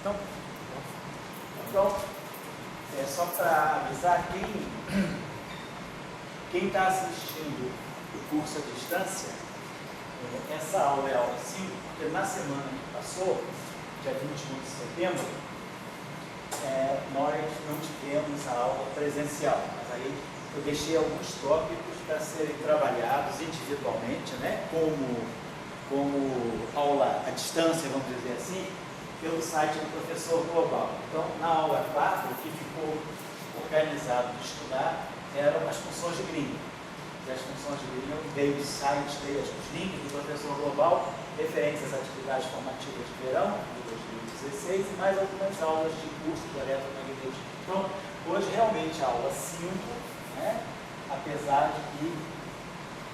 Então, só para avisar quem está assistindo o curso à distância, essa aula é a aula 5, porque na semana que passou, dia 21 de setembro, nós não tivemos a aula presencial, mas aí eu deixei alguns tópicos para serem trabalhados individualmente, né, como aula à distância, vamos dizer assim, pelo site do Professor Global. Então, na aula 4, o que ficou organizado de estudar eram as funções de Green. E as funções de Green veio do site, veio os links do Professor Global, referentes às atividades formativas de verão, de 2016, e mais algumas aulas de curso de eletromagnetismo. Então, hoje realmente a aula 5, né, apesar de que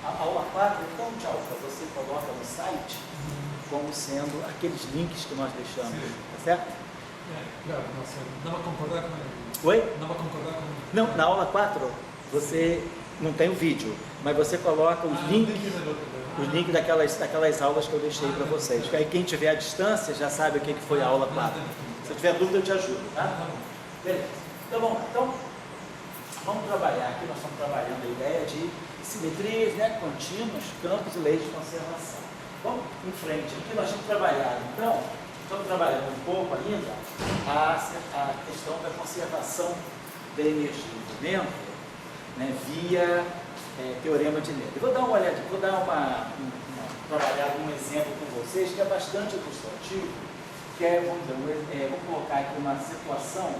a aula 4, então, tchau, você coloca no site como sendo aqueles links que nós deixamos, tá certo? Claro, não vai concordar com ele. Oi? Não vai concordar com ele. Não, na aula 4 você não tem o vídeo, mas você coloca os links daquelas aulas que eu deixei para vocês. Porque aí quem tiver à distância já sabe o que foi a aula 4. Se tiver dúvida eu te ajudo, tá? Beleza. Então, vamos trabalhar aqui, nós estamos trabalhando a ideia de simetrias, né, contínuas, campos e leis de conservação. Vamos em frente, aqui nós estamos trabalhando, então, estamos trabalhando um pouco ainda a questão da conservação da energia do movimento, né, via teorema de Nether. Vou dar uma olhada, trabalhar um exemplo com vocês que é bastante ilustrativo, que é, vou colocar aqui uma situação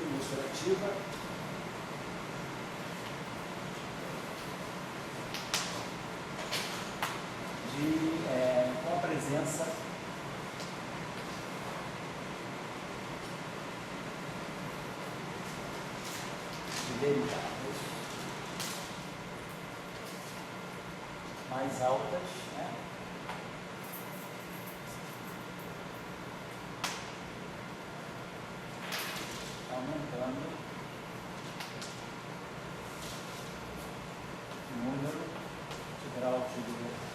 ilustrativa com a presença de derivadas mais altas, né? Aumentando o número de graus de liberdade.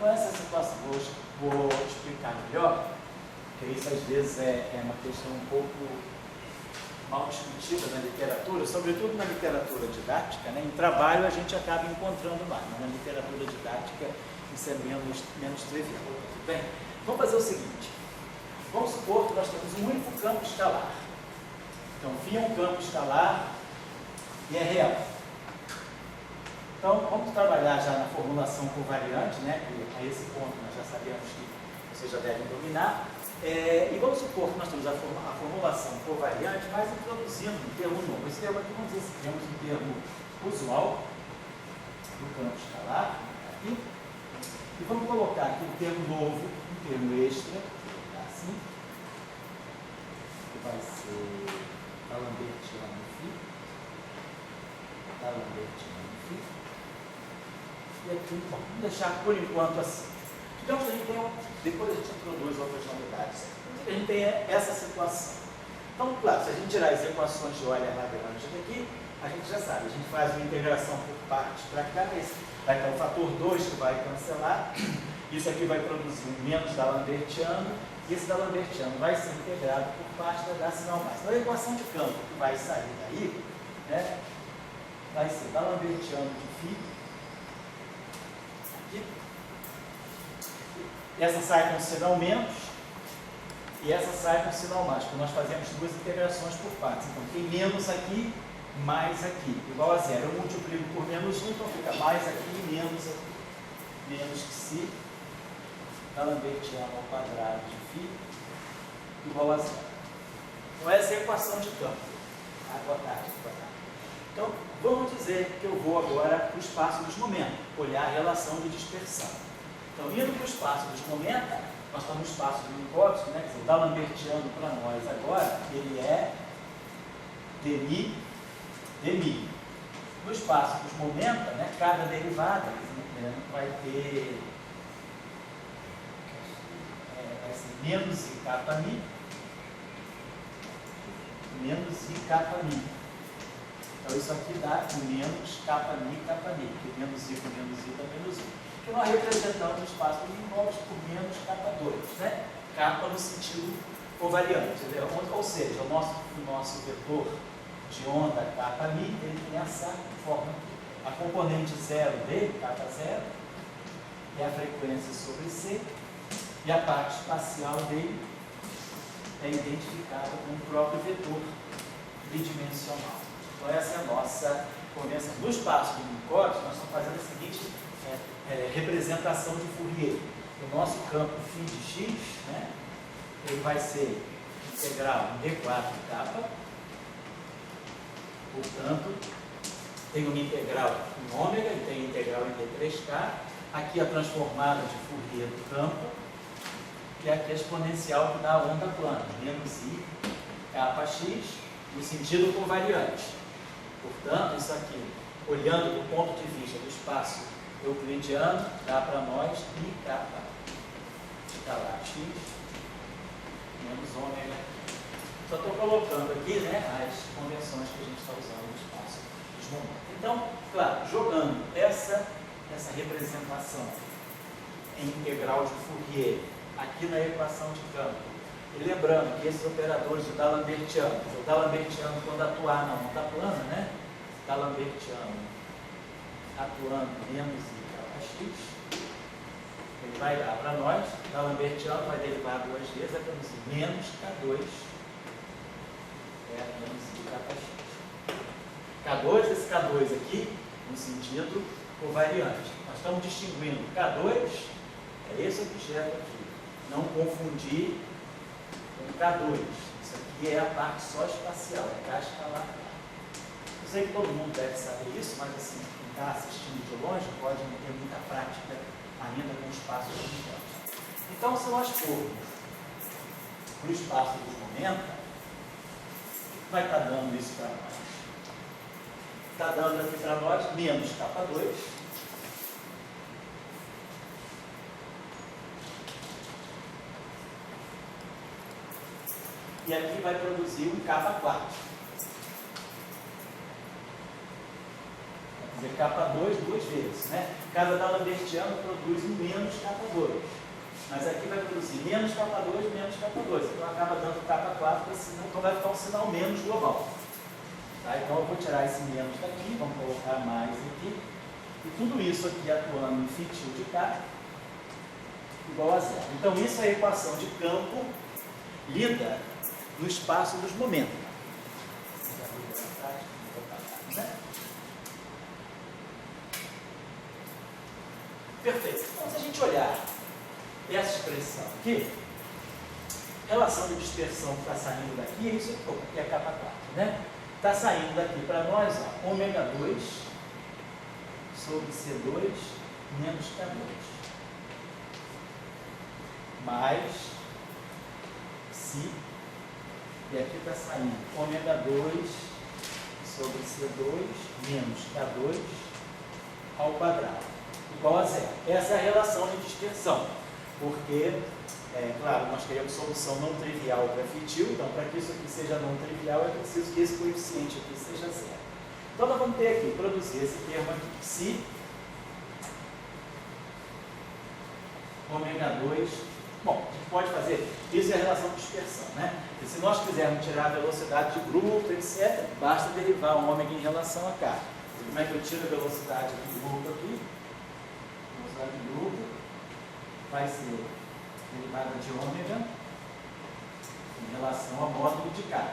Então, essa situação, vou explicar melhor, porque isso às vezes é uma questão um pouco mal discutida na literatura, sobretudo na literatura didática, né? Em trabalho a gente acaba encontrando mais, mas na literatura didática isso é menos trivial. Tudo bem? Vamos fazer o seguinte, vamos supor que nós temos um único campo escalar. Então, via um campo escalar e é real. Então, vamos trabalhar já na formulação covariante, né? Que a esse ponto nós já sabemos que vocês já devem dominar. E vamos supor que nós temos a formulação covariante, mas introduzindo um termo novo. Esse termo aqui, vamos dizer que temos um termo usual do campo escalar. Aqui. E vamos colocar aqui um termo novo, um termo extra, assim, que vai ser D'Alembertiano φ. E aqui, bom, vamos deixar por enquanto assim. Então, a gente tem, depois a gente introduz outras novidades. A gente tem essa situação. Então, claro, se a gente tirar as equações de Euler-Lagrange daqui, a gente já sabe, a gente faz uma integração por partes para cá, vai ter o fator 2 que vai cancelar, isso aqui vai produzir um menos D'Alembertiano, e esse D'Alembertiano vai ser integrado por parte da H sinal mais. Então, a equação de campo que vai sair daí, né, vai ser D'Alembertiano de φ. Essa sai com sinal menos e essa sai com sinal mais, porque nós fazemos duas integrações por partes. Então, tem menos aqui, mais aqui, igual a zero. Eu multiplico por menos 1, então fica mais aqui e menos aqui. Menos que si, D'Alembertiano ao quadrado de φ, igual a zero. Então, essa é a equação de campo. Boa tarde. Então, vamos dizer que eu vou agora para o espaço dos momentos, olhar a relação de dispersão. Então, indo para o espaço dos momentos, nós estamos no espaço do Minkowski, né? Quer dizer, o D'Alembertiano para nós agora, ele é dmi. No espaço dos momenta, né, cada derivada vai ter vai ser menos i kappa mi, menos i kappa mi. Então isso aqui dá menos kappa mi, porque menos i com menos i dá menos i. Que nós representamos o espaço dos envolves por menos kappa 2, né? Kappa no sentido covariante, né? Ou seja, o nosso vetor de onda kappa mi, ele tem essa forma aqui. A componente zero dele, kappa zero, é a frequência sobre C, e a parte espacial dele é identificada com o próprio vetor tridimensional. Então essa é a nossa convenção. No espaço de Minkowski, nós estamos fazendo a seguinte representação de Fourier. O nosso campo φ de x, né, ele vai ser integral em D4 kappa. Portanto, tem uma integral em ômega e tem integral em D3K. Aqui a transformada de Fourier do campo. E aqui a exponencial que dá a onda plana, menos i kappa x, no sentido covariante. Portanto, isso aqui, olhando do ponto de vista do espaço euclidiano, dá para nós i kappa escalar x menos ômega. Só estou colocando aqui, né, as convenções que a gente está usando no espaço dos momentos. Então, claro, jogando essa representação em integral de Fourier aqui na equação de campo, e lembrando que esses operadores do D'Alembertiano, o D'Alembertiano quando atuar na onda plana, né, D'Alembertiano atuando menos i kappa x, ele vai dar para nós, D'Alembertiano vai derivar duas vezes, vai produzir menos K2, menos i kappa x. K2, esse K2 aqui, no sentido covariante. Nós estamos distinguindo K2, é esse objeto aqui, não confundir com K2. Isso aqui é a parte só espacial, é K escalar. Eu sei que todo mundo deve saber isso, mas assim, quem está assistindo de longe pode não ter muita prática ainda com o espaço de distância. Então, se nós formos para o espaço dos momentos, vai estar dando isso para nós. Está dando aqui para nós menos K2. E aqui vai produzir um K4. Quer dizer, K2 duas vezes, né? Cada D'Alembertiano produz um menos K2. Mas aqui vai produzir menos K2, menos K2. Então acaba dando K4, então vai ficar um sinal menos global. Tá? Então eu vou tirar esse menos daqui, vamos colocar mais aqui. E tudo isso aqui atuando em φ de K igual a zero. Então isso é a equação de campo lida no espaço dos momentos. Perfeito. Então, se a gente olhar essa expressão aqui, relação de dispersão que está saindo daqui é isso aqui, que é K4, né? Está saindo daqui para nós, ó, ômega 2 sobre C2 menos K2. Mais Si. E aqui está saindo ômega 2 sobre C2 menos K2 ao quadrado, igual a zero. Essa é a relação de dispersão, porque, claro, nós queremos solução não trivial para fitil, então para que isso aqui seja não trivial é preciso que esse coeficiente aqui seja zero. Então nós vamos ter aqui, produzir esse termo aqui, Si, ômega 2. Bom, a gente pode fazer, isso é a relação de dispersão, né? E se nós quisermos tirar a velocidade de grupo, etc., basta derivar o ômega em relação a K. E como é que eu tiro a velocidade do grupo aqui? A velocidade do grupo vai ser derivada de ômega em relação ao módulo de K.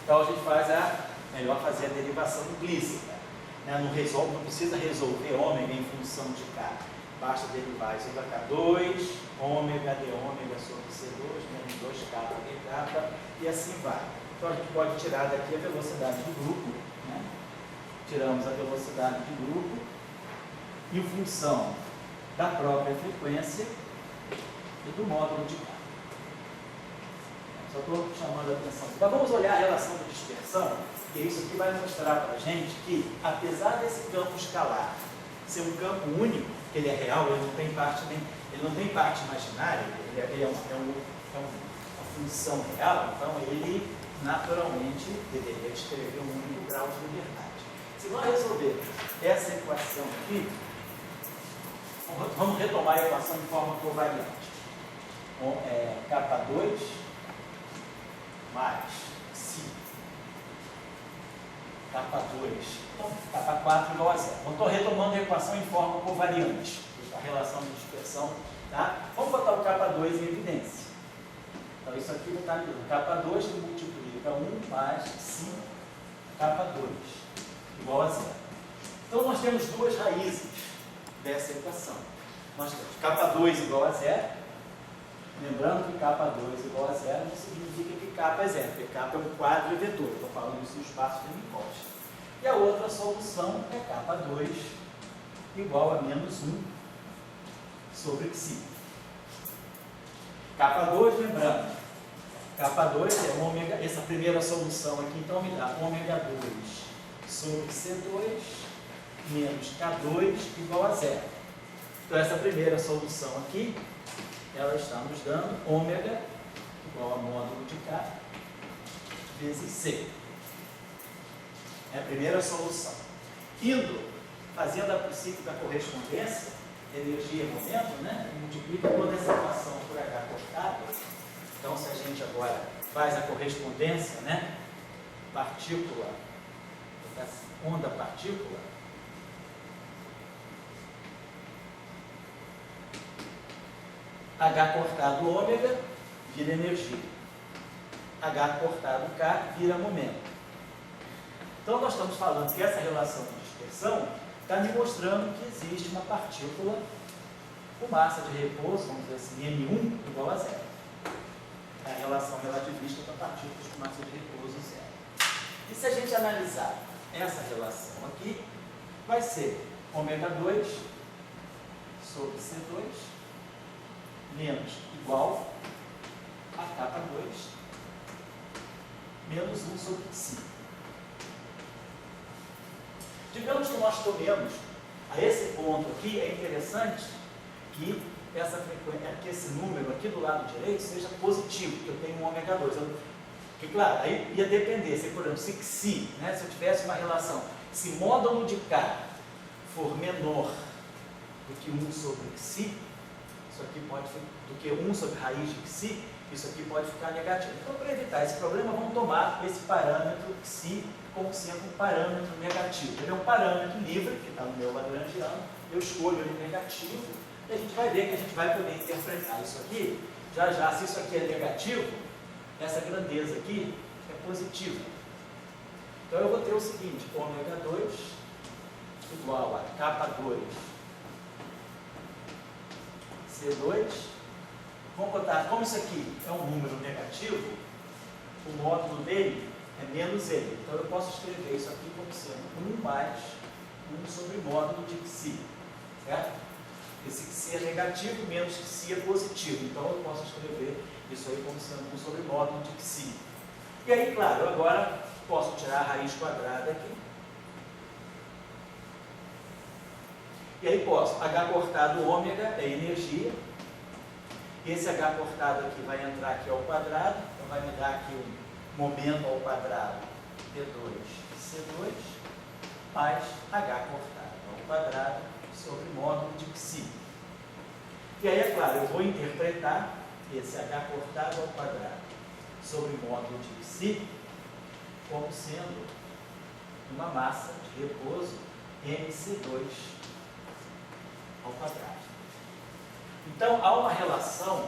Então a gente faz melhor fazer a derivação implícita, né? Não precisa resolver ômega em função de K. Basta derivar isso para K2, ômega de ômega sobre C2, menos 2K de K, e assim vai. Então a gente pode tirar daqui a velocidade do grupo, né? Tiramos a velocidade do grupo, em função da própria frequência e do módulo de K. Só estou chamando a atenção. Mas vamos olhar a relação de dispersão, e isso aqui vai mostrar para a gente que, apesar desse campo escalar ser um campo único, ele é real, ele não tem parte imaginária, ele é uma função real, então ele naturalmente deveria descrever um único grau de liberdade. Se nós resolvermos essa equação aqui, vamos retomar a equação de forma covariante. K2 mais Ψ K2, então K4 igual a zero. Eu estou retomando a equação em forma covariante, a relação de dispersão, tá? Vamos botar o K2 em evidência. Então isso aqui vai estar ali, o K2 que multiplica 1 mais 5 K2 igual a zero. Então nós temos duas raízes dessa equação. Nós temos K2 igual a zero. Lembrando que K2 igual a zero não significa que K é zero, porque K é um quadro vetor. Estou falando isso no espaço de Minkowski. E a outra solução é K2 igual a menos 1 sobre Ψ. K2, lembrando, K2 é ômega, essa primeira solução aqui, então me dá ômega 2 sobre C2 menos K2 igual a zero. Então essa primeira solução aqui, ela está nos dando ômega igual a módulo de K vezes C. É a primeira solução. Fazendo a princípio da correspondência, energia e momento, né? Multiplica toda essa equação por H cortado. Então, se a gente agora faz a correspondência, né? Partícula, onda-partícula, H cortado ômega vira energia. H cortado K vira momento. Então, nós estamos falando que essa relação de dispersão está me mostrando que existe uma partícula com massa de repouso, vamos dizer assim, M1 igual a zero. É a relação relativista para partículas com massa de repouso zero. E se a gente analisar essa relação aqui, vai ser ômega 2 sobre C2 menos igual a K2 menos 1 sobre Ψ. Digamos que nós tomemos a esse ponto aqui, é interessante que essa frequência, que esse número aqui do lado direito seja positivo, que eu tenho um ômega 2. Porque, claro, aí ia depender, se, por exemplo, se Xi, né, se eu tivesse uma relação, se módulo de K for menor do que 1 sobre Xi, isso aqui pode ficar, do que 1 sobre raiz de Xi, isso aqui pode ficar negativo. Então, para evitar esse problema, vamos tomar esse parâmetro Xi como sendo um parâmetro negativo. Ele é um parâmetro livre, que está no meu lagrangiano, eu escolho ele negativo, e a gente vai ver que a gente vai poder interpretar isso aqui, já, se isso aqui é negativo, essa grandeza aqui é positiva. Então eu vou ter o seguinte, ômega 2 igual a K2 C2, vamos botar, como isso aqui é um número negativo, o módulo dele é menos ele. Então eu posso escrever isso aqui como sendo 1 mais 1 sobre módulo de Xi, certo? Esse Xi é negativo, menos Xi é positivo. Então eu posso escrever isso aí como sendo 1 sobre módulo de Xi. E aí, claro, eu agora posso tirar a raiz quadrada aqui. E aí posso, H cortado ômega é energia. Esse H cortado aqui vai entrar aqui ao quadrado, então vai me dar aqui um momento ao quadrado P2C2 mais H cortado ao quadrado sobre módulo de Xi. E aí, é claro, eu vou interpretar esse H cortado ao quadrado sobre módulo de Xi como sendo uma massa de repouso MC2 ao quadrado. Então, há uma relação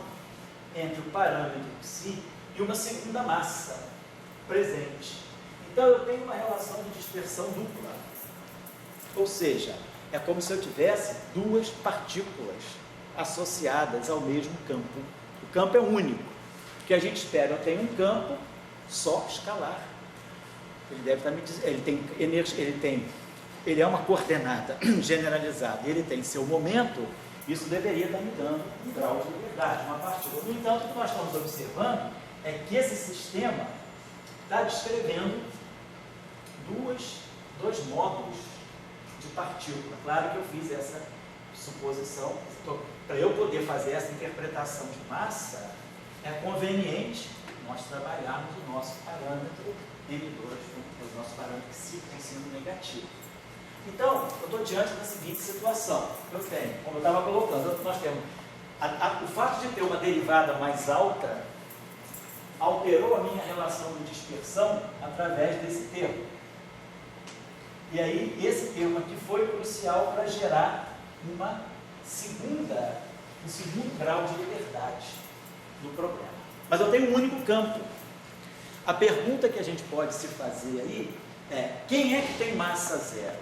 entre o parâmetro Xi e uma segunda massa presente. Então, eu tenho uma relação de dispersão dupla. Ou seja, é como se eu tivesse duas partículas associadas ao mesmo campo. O campo é único. O que a gente espera, eu tenho um campo só escalar. Ele deve estar me dizendo, ele tem energia, ele é uma coordenada generalizada, ele tem seu momento, isso deveria estar me dando um grau de liberdade, uma partícula. No entanto, o que nós estamos observando é que esse sistema está descrevendo dois módulos de partícula. Claro que eu fiz essa suposição. Para eu poder fazer essa interpretação de massa, é conveniente nós trabalharmos o nosso parâmetro M2, o nosso parâmetro psíquico sendo negativo. Então, eu estou diante da seguinte situação. Eu tenho, como eu estava colocando, nós temos o fato de ter uma derivada mais alta alterou a minha relação de dispersão através desse termo. E aí, esse termo aqui foi crucial para gerar um segundo grau de liberdade do problema. Mas eu tenho um único campo. A pergunta que a gente pode se fazer aí é: quem é que tem massa zero?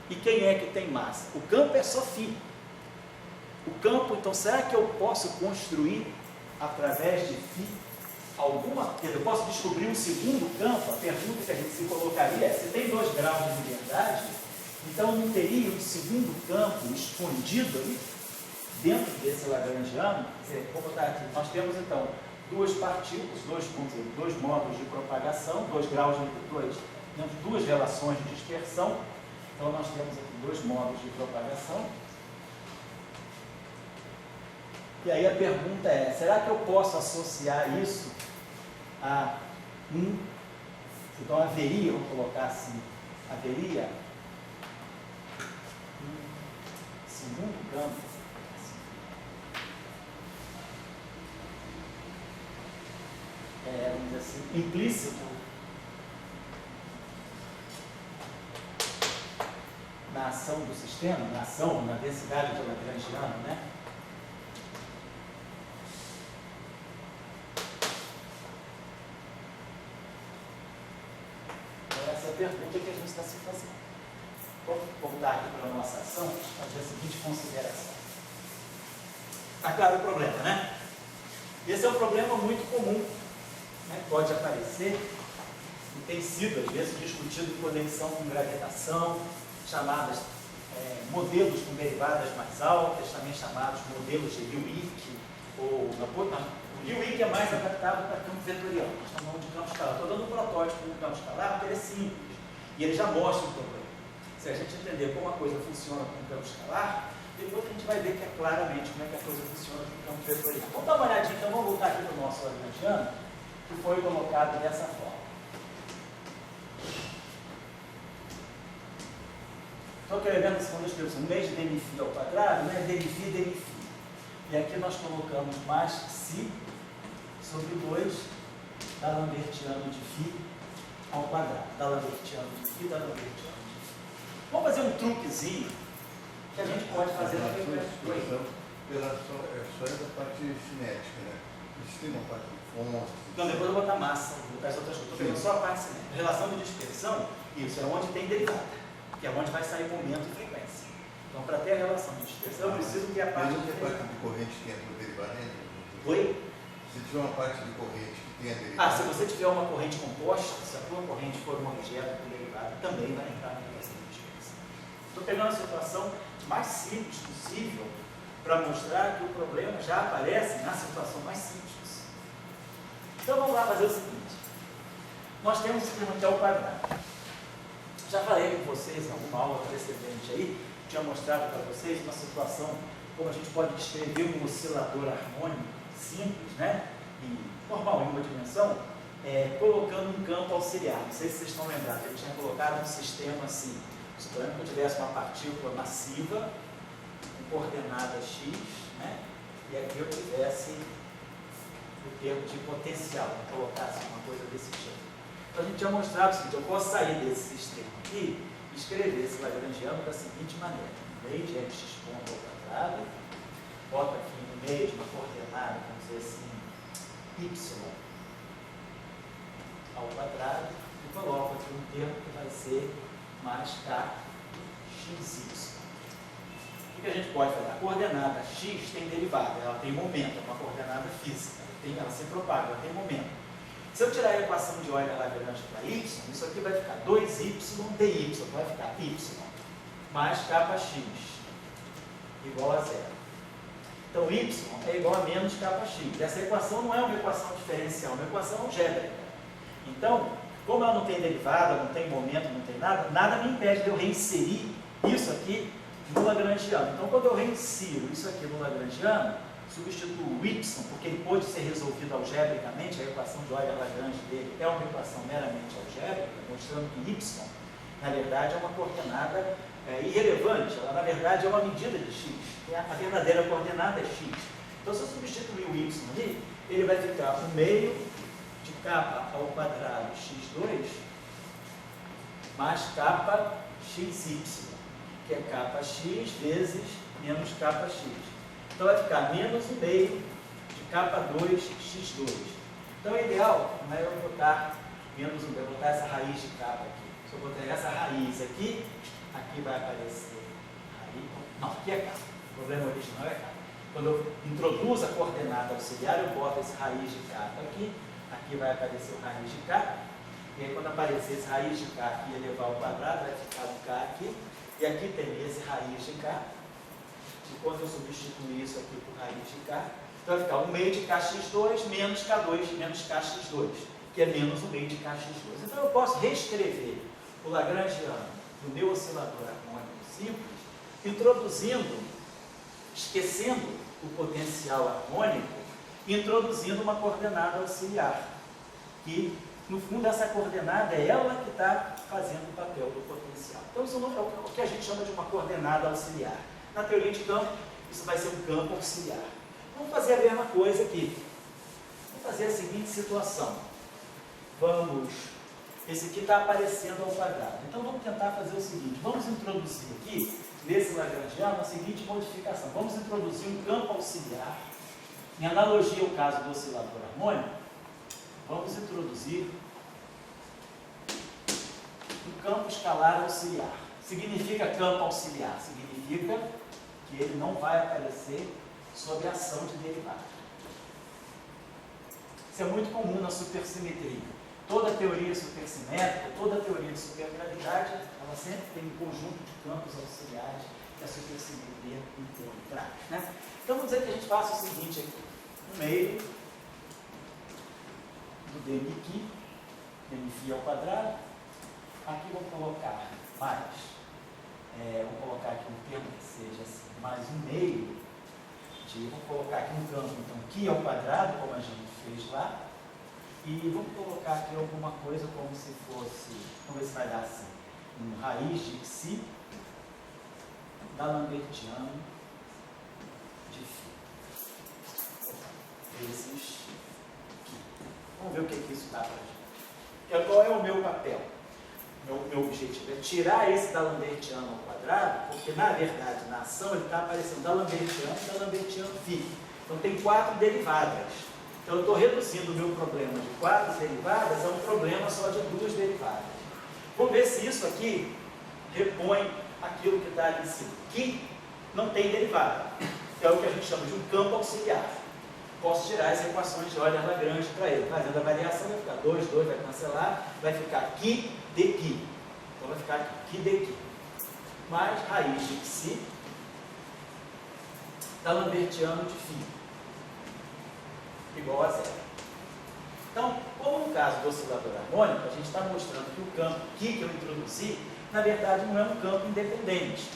E quem é que tem massa? O campo é só φ. O campo, então, será que eu posso construir através de φ alguma? Eu posso descobrir um segundo campo? A pergunta que a gente se colocaria é: se tem 2 graus de liberdade, então não teria um segundo campo escondido ali dentro desse lagrangiano? Quer dizer, vou botar aqui, nós temos então 2 partículas, 2 módulos de propagação, 2 graus de amplitude, 2 relações de dispersão. Então nós temos aqui 2 módulos de propagação. E aí a pergunta é: será que eu posso associar isso a então haveria, vamos colocar assim, haveria um segundo campo vamos dizer assim, implícito na ação do sistema, na densidade de lagrangiano, né? Então, essa é a pergunta que a gente está se fazendo. Vamos voltar aqui para a nossa ação, fazer a seguinte consideração. Está claro o problema, né? Esse é um problema muito comum, né? Pode aparecer e tem sido, às vezes, discutido em conexão com gravitação, chamadas modelos com derivadas mais altas, também chamados modelos de Lewick, o Lewick é mais adaptado para campo vetorial, nós estamos falando de campo escalar. Estou dando um protótipo no campo escalar, porque ele é simples, e ele já mostra o problema. Se a gente entender como a coisa funciona com o campo escalar, depois a gente vai ver que é claramente como é que a coisa funciona com o campo vetorial. Vamos dar uma olhadinha, então vamos voltar aqui para o nosso lagrangiano, que foi colocado dessa forma. Estou escrevendo a segunda expressão, em vez de dmφ ao quadrado, né, dmφ. E aqui nós colocamos mais π sobre 2 da lambertiano de φ ao quadrado. Da lambertiano de φ, da lambertiano de φ. Vamos fazer um truquezinho que a gente pode fazer na expressão. Só é da parte cinética, né? Isso tem uma parte de fonte. Então depois eu vou botar massa, vou botar as outras coisas. Estou pegando só a parte cinética. Relação de dispersão, isso é onde tem derivada, que é onde vai sair momento e frequência. Então, para ter a relação de dispersão, eu preciso ter a parte de corrente que entra no derivado. Oi? Se tiver uma parte de corrente que tem a derivada. Se você tiver uma corrente composta, se a tua corrente for um objeto com derivada, também vai entrar na relação de dispersão. Estou pegando a situação mais simples possível para mostrar que o problema já aparece na situação mais simples possível. Então, vamos lá fazer o seguinte. Nós temos um sistema que é o quadrado. Já falei com vocês em alguma aula precedente aí, tinha mostrado para vocês uma situação como a gente pode descrever um oscilador harmônico simples, né? E normal em uma dimensão, colocando um campo auxiliar. Não sei se vocês estão lembrados, ele tinha colocado um sistema assim. Suponhamos que eu tivesse uma partícula massiva com coordenada x, né? E aqui eu tivesse o termo de potencial, colocasse uma coisa desse tipo. Então a gente tinha mostrado o seguinte: eu posso sair desse sistema aqui e escrever esse lagrangiano da seguinte maneira: no meio de x ponto ao quadrado, boto aqui no meio de uma coordenada, vamos dizer assim, y ao quadrado, e coloco aqui um termo que vai ser mais kxy. O que a gente pode fazer? A coordenada x tem derivada, ela tem momento, é uma coordenada física, ela se propaga, ela tem momento. Se eu tirar a equação de Euler-Lagrange para y, isso aqui vai ficar 2y dy, vai ficar y mais kx igual a zero. Então, y é igual a menos κx. Essa equação não é uma equação diferencial, é uma equação algébrica. Então, como ela não tem derivada, não tem momento, não tem nada, nada me impede de eu reinserir isso aqui no lagrangiano. Então, quando eu reinsiro isso aqui no lagrangiano, substituo o y, porque ele pode ser resolvido algebricamente, a equação de Euler-Lagrange dele é uma equação meramente algébrica, mostrando que y, na verdade, é uma coordenada irrelevante, ela na verdade é uma medida de x, a verdadeira coordenada é x. Então, se eu substituir o y ali, ele vai ficar 1 meio de k ao quadrado x2 mais kxy, que é kx vezes menos kx. Então vai ficar menos 1 meio de k2x2. Então o ideal não é eu botar menos 1 meio, eu botar essa raiz de k aqui. Se eu botar essa raiz aqui, aqui vai aparecer raiz. Não, aqui é k. O problema original é k. Quando eu introduzo a coordenada auxiliar, eu boto esse raiz de k aqui. Aqui vai aparecer o raiz de k. E aí quando aparecer esse raiz de k aqui elevar ao quadrado, vai ficar um k aqui. E aqui tem esse raiz de k. E quando eu substituir isso aqui por raiz de k, então vai ficar 1 meio de kx2 menos k2 menos kx2, que é menos 1 meio de kx2. Então eu posso reescrever o lagrangiano do meu oscilador harmônico simples, introduzindo, esquecendo o potencial harmônico, introduzindo uma coordenada auxiliar, que no fundo essa coordenada é ela que está fazendo o papel do potencial. Então isso é o que a gente chama de uma coordenada auxiliar. Na teoria de campo, isso vai ser um campo auxiliar. Vamos fazer a mesma coisa aqui. Vamos fazer a seguinte situação. Esse aqui está aparecendo ao quadrado. Então vamos tentar fazer o seguinte. Vamos introduzir aqui, nesse lagrangiano, a seguinte modificação. Vamos introduzir um campo auxiliar. Em analogia ao caso do oscilador harmônico, vamos introduzir um campo escalar auxiliar. Significa campo auxiliar? Significa que ele não vai aparecer sob a ação de derivada. Isso é muito comum na supersimetria. Toda teoria supersimétrica, toda teoria de supergravidade, ela sempre tem um conjunto de campos auxiliares que a supersimetria traz, né? Então vamos dizer que a gente faça o seguinte aqui. 1 meio do dmi ao quadrado. Aqui vou colocar mais, vou colocar aqui um termo que seja assim, mais 1 meio de, vou colocar aqui um campo, então, π ao quadrado, como a gente fez lá, e vamos colocar aqui alguma coisa como se fosse, vamos ver se vai dar assim, um raiz de xi da Lambertiano de φ. Vezes π. Vamos ver o que isso dá para a gente. Qual é o meu papel? Meu objetivo é tirar esse da Lambertiano ao quadrado, porque na verdade, na ação, ele está aparecendo da Lambertiano e da Lambertiano φ. Então tem 4 derivadas. Então eu estou reduzindo o meu problema de 4 derivadas a um problema só de 2 derivadas. Vamos ver se isso aqui repõe aquilo que está ali em cima, que não tem derivada. É o que a gente chama de um campo auxiliar. Posso tirar as equações de Euler-Lagrange para ele. Fazendo a variação, vai ficar 2, vai cancelar, vai ficar Qi de Qi. Então vai ficar aqui, Qi de Qi. Mais raiz de Xi da Lambertiano de φ, igual a 0. Então, como no caso do oscilador harmônico, a gente está mostrando que o campo Qi que eu introduzi, na verdade, não é um campo independente.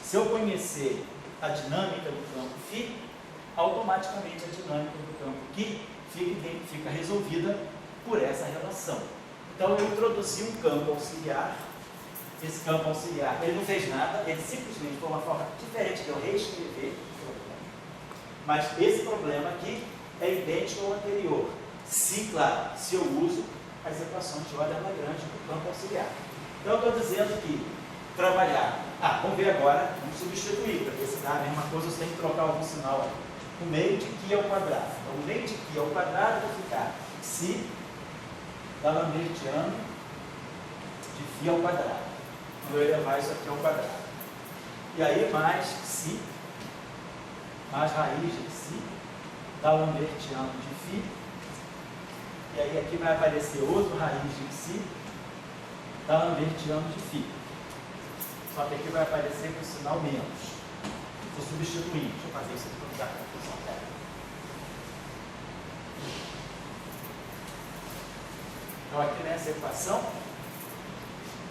Se eu conhecer a dinâmica do campo φ, automaticamente a dinâmica do campo Qi fica resolvida por essa relação. Então eu introduzi um campo auxiliar. Esse campo auxiliar, ele não fez nada, ele simplesmente foi uma forma diferente de eu reescrever o problema. Mas esse problema aqui é idêntico ao anterior. Claro, se eu uso as equações de Euler-Lagrange do campo auxiliar. Então eu estou dizendo que trabalhar. Vamos ver agora, vamos substituir, para ver se dá a mesma coisa, você tem que trocar algum sinal aqui. O meio de Qi ao quadrado. Então, o meio de Qi ao quadrado vai ficar Xi da Lambertiano de φ ao quadrado. Quando eu elevar isso aqui ao quadrado. E aí mais Xi, mais raiz de Xi da Lambertiano de φ. E aí aqui vai aparecer outro raiz de Xi da Lambertiano de φ. Só que aqui vai aparecer com o sinal menos. Estou substituindo. Deixa eu fazer isso aqui para não dar confusão. Então, aqui nessa equação,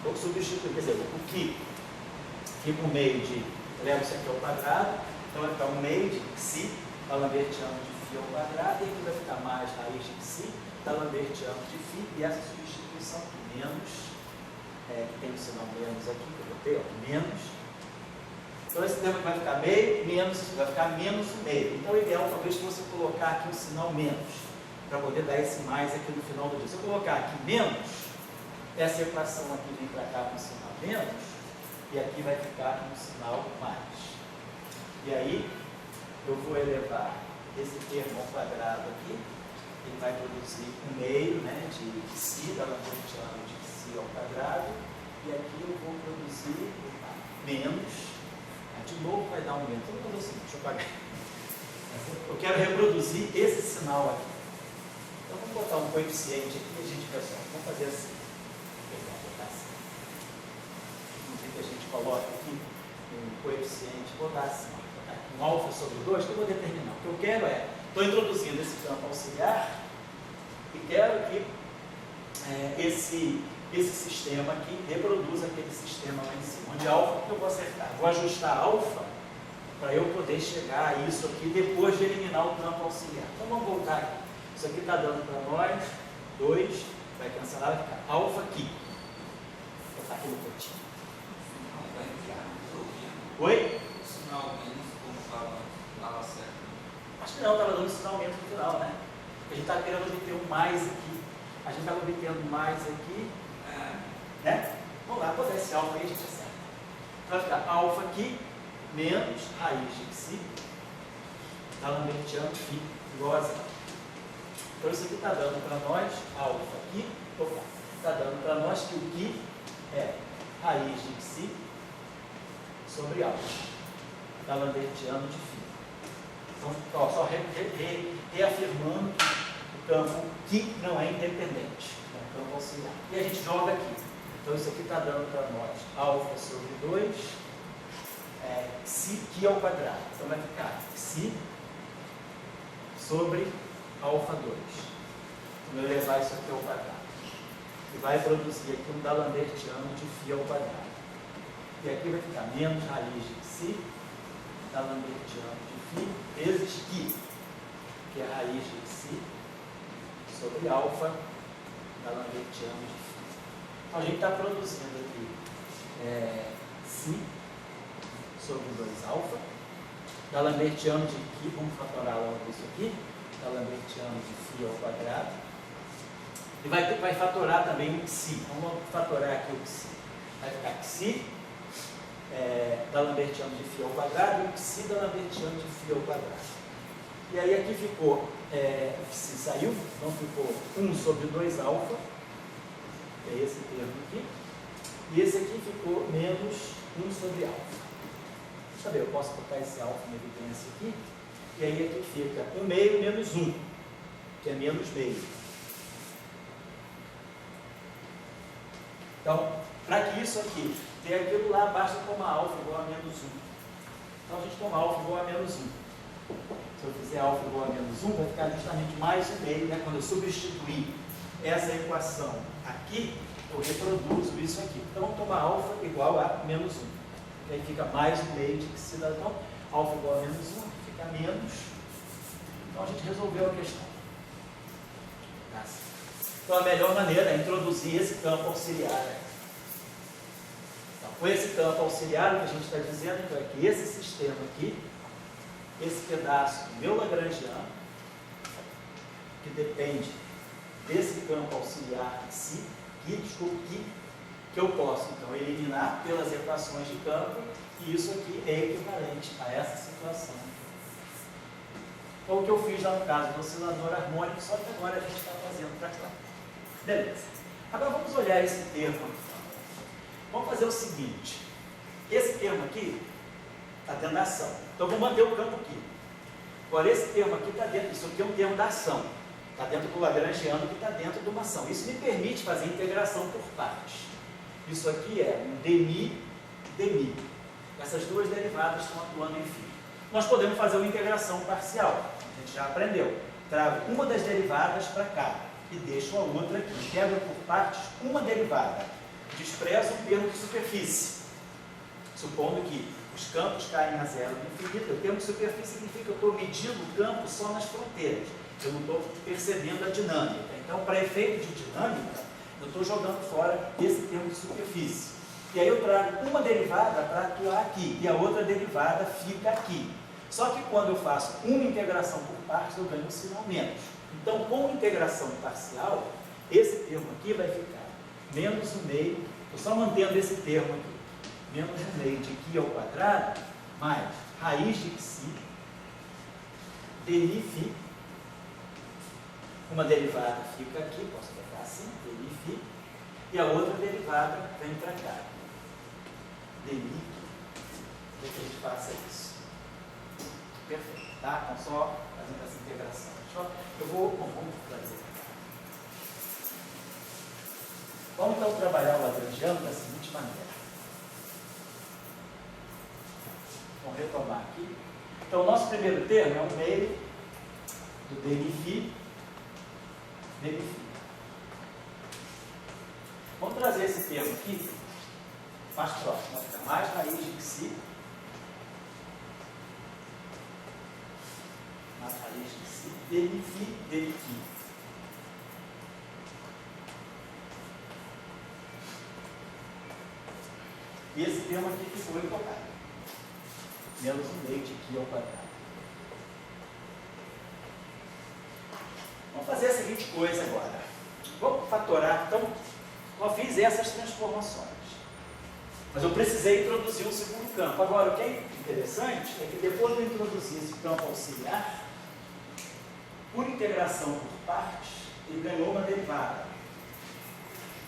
vou substituir, quer dizer, o que fica um meio de, levo isso aqui ao quadrado, então vai ficar um meio de xi, lambertiano de φ ao quadrado, e aqui vai ficar mais raiz de xi, lambertiano de φ, e essa substituição aqui, menos, que tem o sinal menos aqui, que eu botei, ó, menos. Então esse termo vai ficar meio, menos, vai ficar menos o meio. Então o ideal talvez fosse colocar aqui o sinal menos, para poder dar esse mais aqui no final do dia. Se eu colocar aqui menos, essa equação aqui vem para cá com o sinal menos, e aqui vai ficar com o sinal mais. E aí, eu vou elevar esse termo ao quadrado aqui, ele vai produzir um meio, né, de xi, da lambertiano de xi ao quadrado, e aqui eu vou produzir menos, de novo vai dar um menos. Então, vou fazer o seguinte, deixa eu apagar. Eu quero reproduzir esse sinal aqui. Então, vamos botar um coeficiente aqui e a gente, pessoal, vamos fazer assim. Vou botar assim. Inclusive, a gente coloca aqui um coeficiente, botar assim, botar aqui um alfa sobre 2, que eu vou determinar. O que eu quero estou introduzindo esse campo auxiliar e quero que esse sistema aqui reproduza aquele sistema lá em cima. Onde alfa, que eu vou acertar? Vou ajustar alfa para eu poder chegar a isso aqui depois de eliminar o campo auxiliar. Então, vamos voltar aqui. Isso aqui está dando para nós 2, vai cancelar, vai ficar alfa aqui. Vou botar aqui no cantinho. Oi? O sinal menos, como estava certo. Acho que não, estava dando sinal menos no final, né? A gente está querendo obter um mais aqui. A gente estava obtendo mais aqui. Né? Vamos lá, botar esse alfa aí, a gente acerta. Vai ficar alfa aqui, menos raiz de xi, lambertiano φ, igual a zero. Então isso aqui está dando para nós, alfa aqui, está dando para nós que o que é raiz de xi sobre alfa, lambertiano de φ. Então, ó, só reafirmando que o campo que não é independente, é um campo auxiliar. E a gente joga aqui. Então isso aqui está dando para nós alfa sobre 2, xi que ao quadrado. Então vai ficar xi sobre alfa 2. Vou elevar isso aqui ao quadrado. E vai produzir aqui um lambertiano de φ ao quadrado. E aqui vai ficar menos raiz de xi, lambertiano de φ, vezes que é a raiz de xi, sobre alfa, lambertiano de φ. Então a gente está produzindo aqui xi sobre 2 alfa, lambertiano de φ, vamos fatorar logo isso aqui, lambertiano de φ ao quadrado, e vai fatorar também o xi. Vamos fatorar aqui o xi. Vai ficar xi lambertiano de φ ao quadrado e o xi lambertiano de φ ao quadrado. E aí aqui ficou, xi saiu, então ficou 1 sobre 2 alfa, que é esse termo aqui, e esse aqui ficou menos 1 sobre alfa. Deixa eu ver, eu posso botar esse alfa na evidência aqui, e aí aqui fica 1 meio menos 1, que é menos meio. Então, para que isso aqui dê aquilo lá, basta tomar alfa igual a menos 1. Então a gente toma alfa igual a menos 1. Se eu fizer alfa igual a menos 1, vai ficar justamente mais 1 meio, né? Quando eu substituir essa equação aqui, eu reproduzo isso aqui. Então, vamos tomar alfa igual a menos 1. E aí fica mais 1 meio de que se dá, então, alfa igual a menos 1, fica menos. Então, a gente resolveu a questão. Então, a melhor maneira é introduzir esse campo auxiliar. Então, com esse campo auxiliar, o que a gente está dizendo então, é que esse sistema aqui, esse pedaço do meu lagrangiano, que depende desse campo auxiliar em si, que eu posso então eliminar pelas equações de campo, e isso aqui é equivalente a essa situação. Então o que eu fiz lá no caso do oscilador harmônico, só que agora a gente está fazendo para cá. Beleza. Agora vamos olhar esse termo. Vamos fazer o seguinte, esse termo aqui está dentro da ação, então vou manter o campo aqui. Agora esse termo aqui está dentro, isso aqui é um termo da ação. Está dentro do lagrangiano que está dentro de uma ação. Isso me permite fazer integração por partes. Isso aqui é um demi. Essas duas derivadas estão atuando em φ. nós podemos fazer uma integração parcial. A gente já aprendeu. Trago uma das derivadas para cá e deixo a outra aqui. Integro por partes uma derivada. Desprezo um termo de superfície. Supondo que os campos caem a zero no infinito, o termo de superfície significa que eu estou medindo o campo só nas fronteiras. Eu não estou percebendo a dinâmica. Então, para efeito de dinâmica, eu estou jogando fora esse termo de superfície. E aí eu trago uma derivada para atuar aqui, e a outra derivada fica aqui. Só que quando eu faço uma integração por partes, eu ganho um sinal menos. Então, com integração parcial, esse termo aqui vai ficar menos o meio, estou só mantendo esse termo aqui, menos o meio de π ao quadrado, mais raiz de psi, dmi uma derivada fica aqui, posso botar assim, dmi, e a outra derivada vem para cá, dmi, que a gente faça isso. Perfeito, tá? Então, só fazendo essa integração. Vamos fazer. Vamos então trabalhar o lagrangiano da seguinte maneira. Vamos retomar aqui. Então, o nosso primeiro termo é o meio do dmi. Vamos trazer esse termo aqui mais próximo. Vai ficar mais raiz de psi. Mais raiz de psi. dmi. E esse termo aqui ficou invocado. Menos um meio de π ao quadrado. Vamos fazer a seguinte coisa agora. Vamos fatorar. Então, eu fiz essas transformações. Mas eu precisei introduzir um segundo campo. Agora, o que é interessante é que depois de eu introduzir esse campo auxiliar, por integração por partes, ele ganhou uma derivada.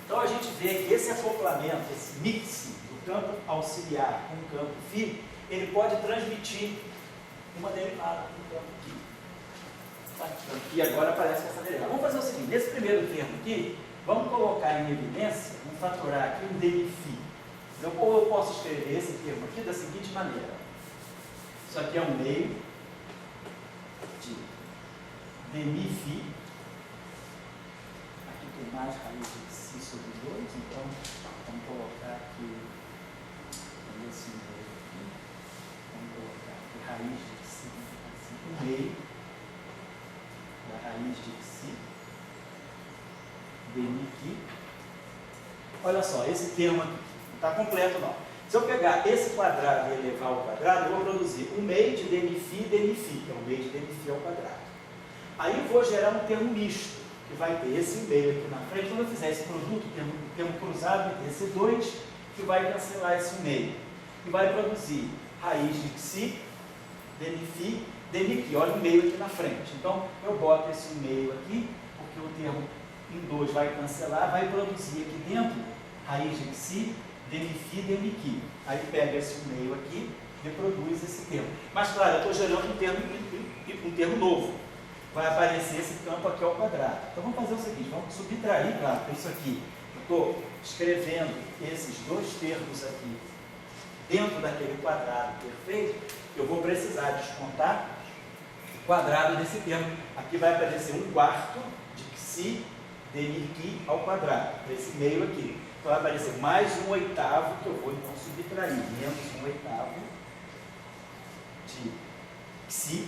Então, a gente vê que esse acoplamento, esse mix do campo auxiliar com o campo φ, ele pode transmitir uma derivada do campo aqui. E agora aparece essa derivada. Vamos fazer o seguinte, nesse primeiro termo aqui, vamos colocar em evidência, vamos fatorar aqui um dmi. Eu posso escrever esse termo aqui da seguinte maneira. Isso aqui é um meio de dmi. Aqui tem mais raiz de π sobre 2, então vamos colocar aqui esse meio aqui. Vamos colocar aqui raiz de π, assim, um meio da raiz de π dmi aqui. Olha só, esse termo aqui não está completo não. Se eu pegar esse quadrado e elevar ao quadrado, eu vou produzir um meio de dmi, que é um meio de dmi ao quadrado. Aí eu vou gerar um termo misto, que vai ter esse meio aqui na frente. Quando eu fizer esse produto, termo cruzado, esse 2, que vai cancelar esse meio. E vai produzir raiz de π, dmi, olha o meio aqui na frente. Então, eu boto esse meio aqui, porque o termo em 2 vai cancelar, vai produzir aqui dentro raiz de π, dmi. Aí pega esse meio aqui e produz esse termo. Mas, claro, eu estou gerando um termo novo. Vai aparecer esse campo aqui ao quadrado. Então, vamos fazer o seguinte, vamos subtrair, claro, isso aqui. Eu estou escrevendo esses dois termos aqui dentro daquele quadrado perfeito. Eu vou precisar descontar o quadrado desse termo. Aqui vai aparecer 1/4 de π dmi ao quadrado, esse meio aqui. Então vai aparecer mais 1/8, que eu vou então subtrair, menos 1/8 de π,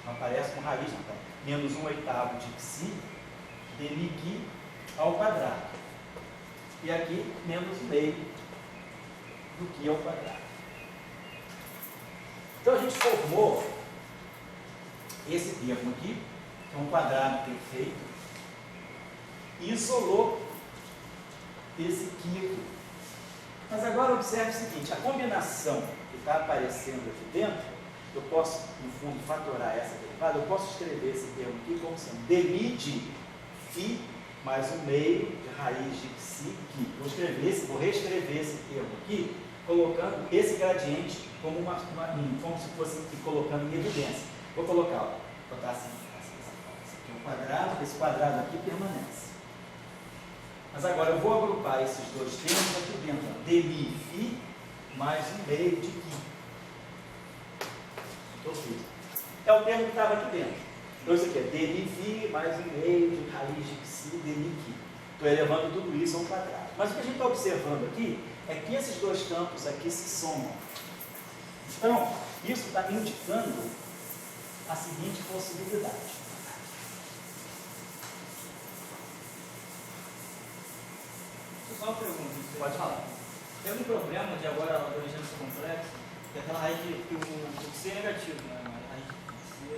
não aparece com raiz, não, tá? Menos 1/8 de π dmi ao quadrado. E aqui, menos meio do que ao quadrado. Então a gente formou esse termo aqui, que é um quadrado perfeito, e isolou esse aqui. Mas agora observe o seguinte, a combinação que está aparecendo aqui dentro, eu posso, no fundo, fatorar essa derivada, eu posso escrever esse termo aqui como sendo dmi de φ mais 1 meio de raiz de π aqui. Vou reescrever esse termo aqui, colocando esse gradiente como como se fosse aqui, colocando em evidência. Vou colocar, ó, botar assim, esse aqui é um quadrado, esse quadrado aqui permanece. Mas agora eu vou agrupar esses dois termos aqui dentro, ó, dmi φ mais 1 meio de π. eu fiz. É o termo que estava aqui dentro. Então isso aqui é dNV mais 1 meio de raiz de psi dNq. Estou elevando tudo isso ao quadrado. Mas o que a gente está observando aqui é que esses dois campos aqui se somam. Então, isso está indicando a seguinte possibilidade. Só uma pergunta. Pode falar. Tem algum problema de agora a abrangência complexa? Que aquela raiz que o psi é negativo, né? A raiz de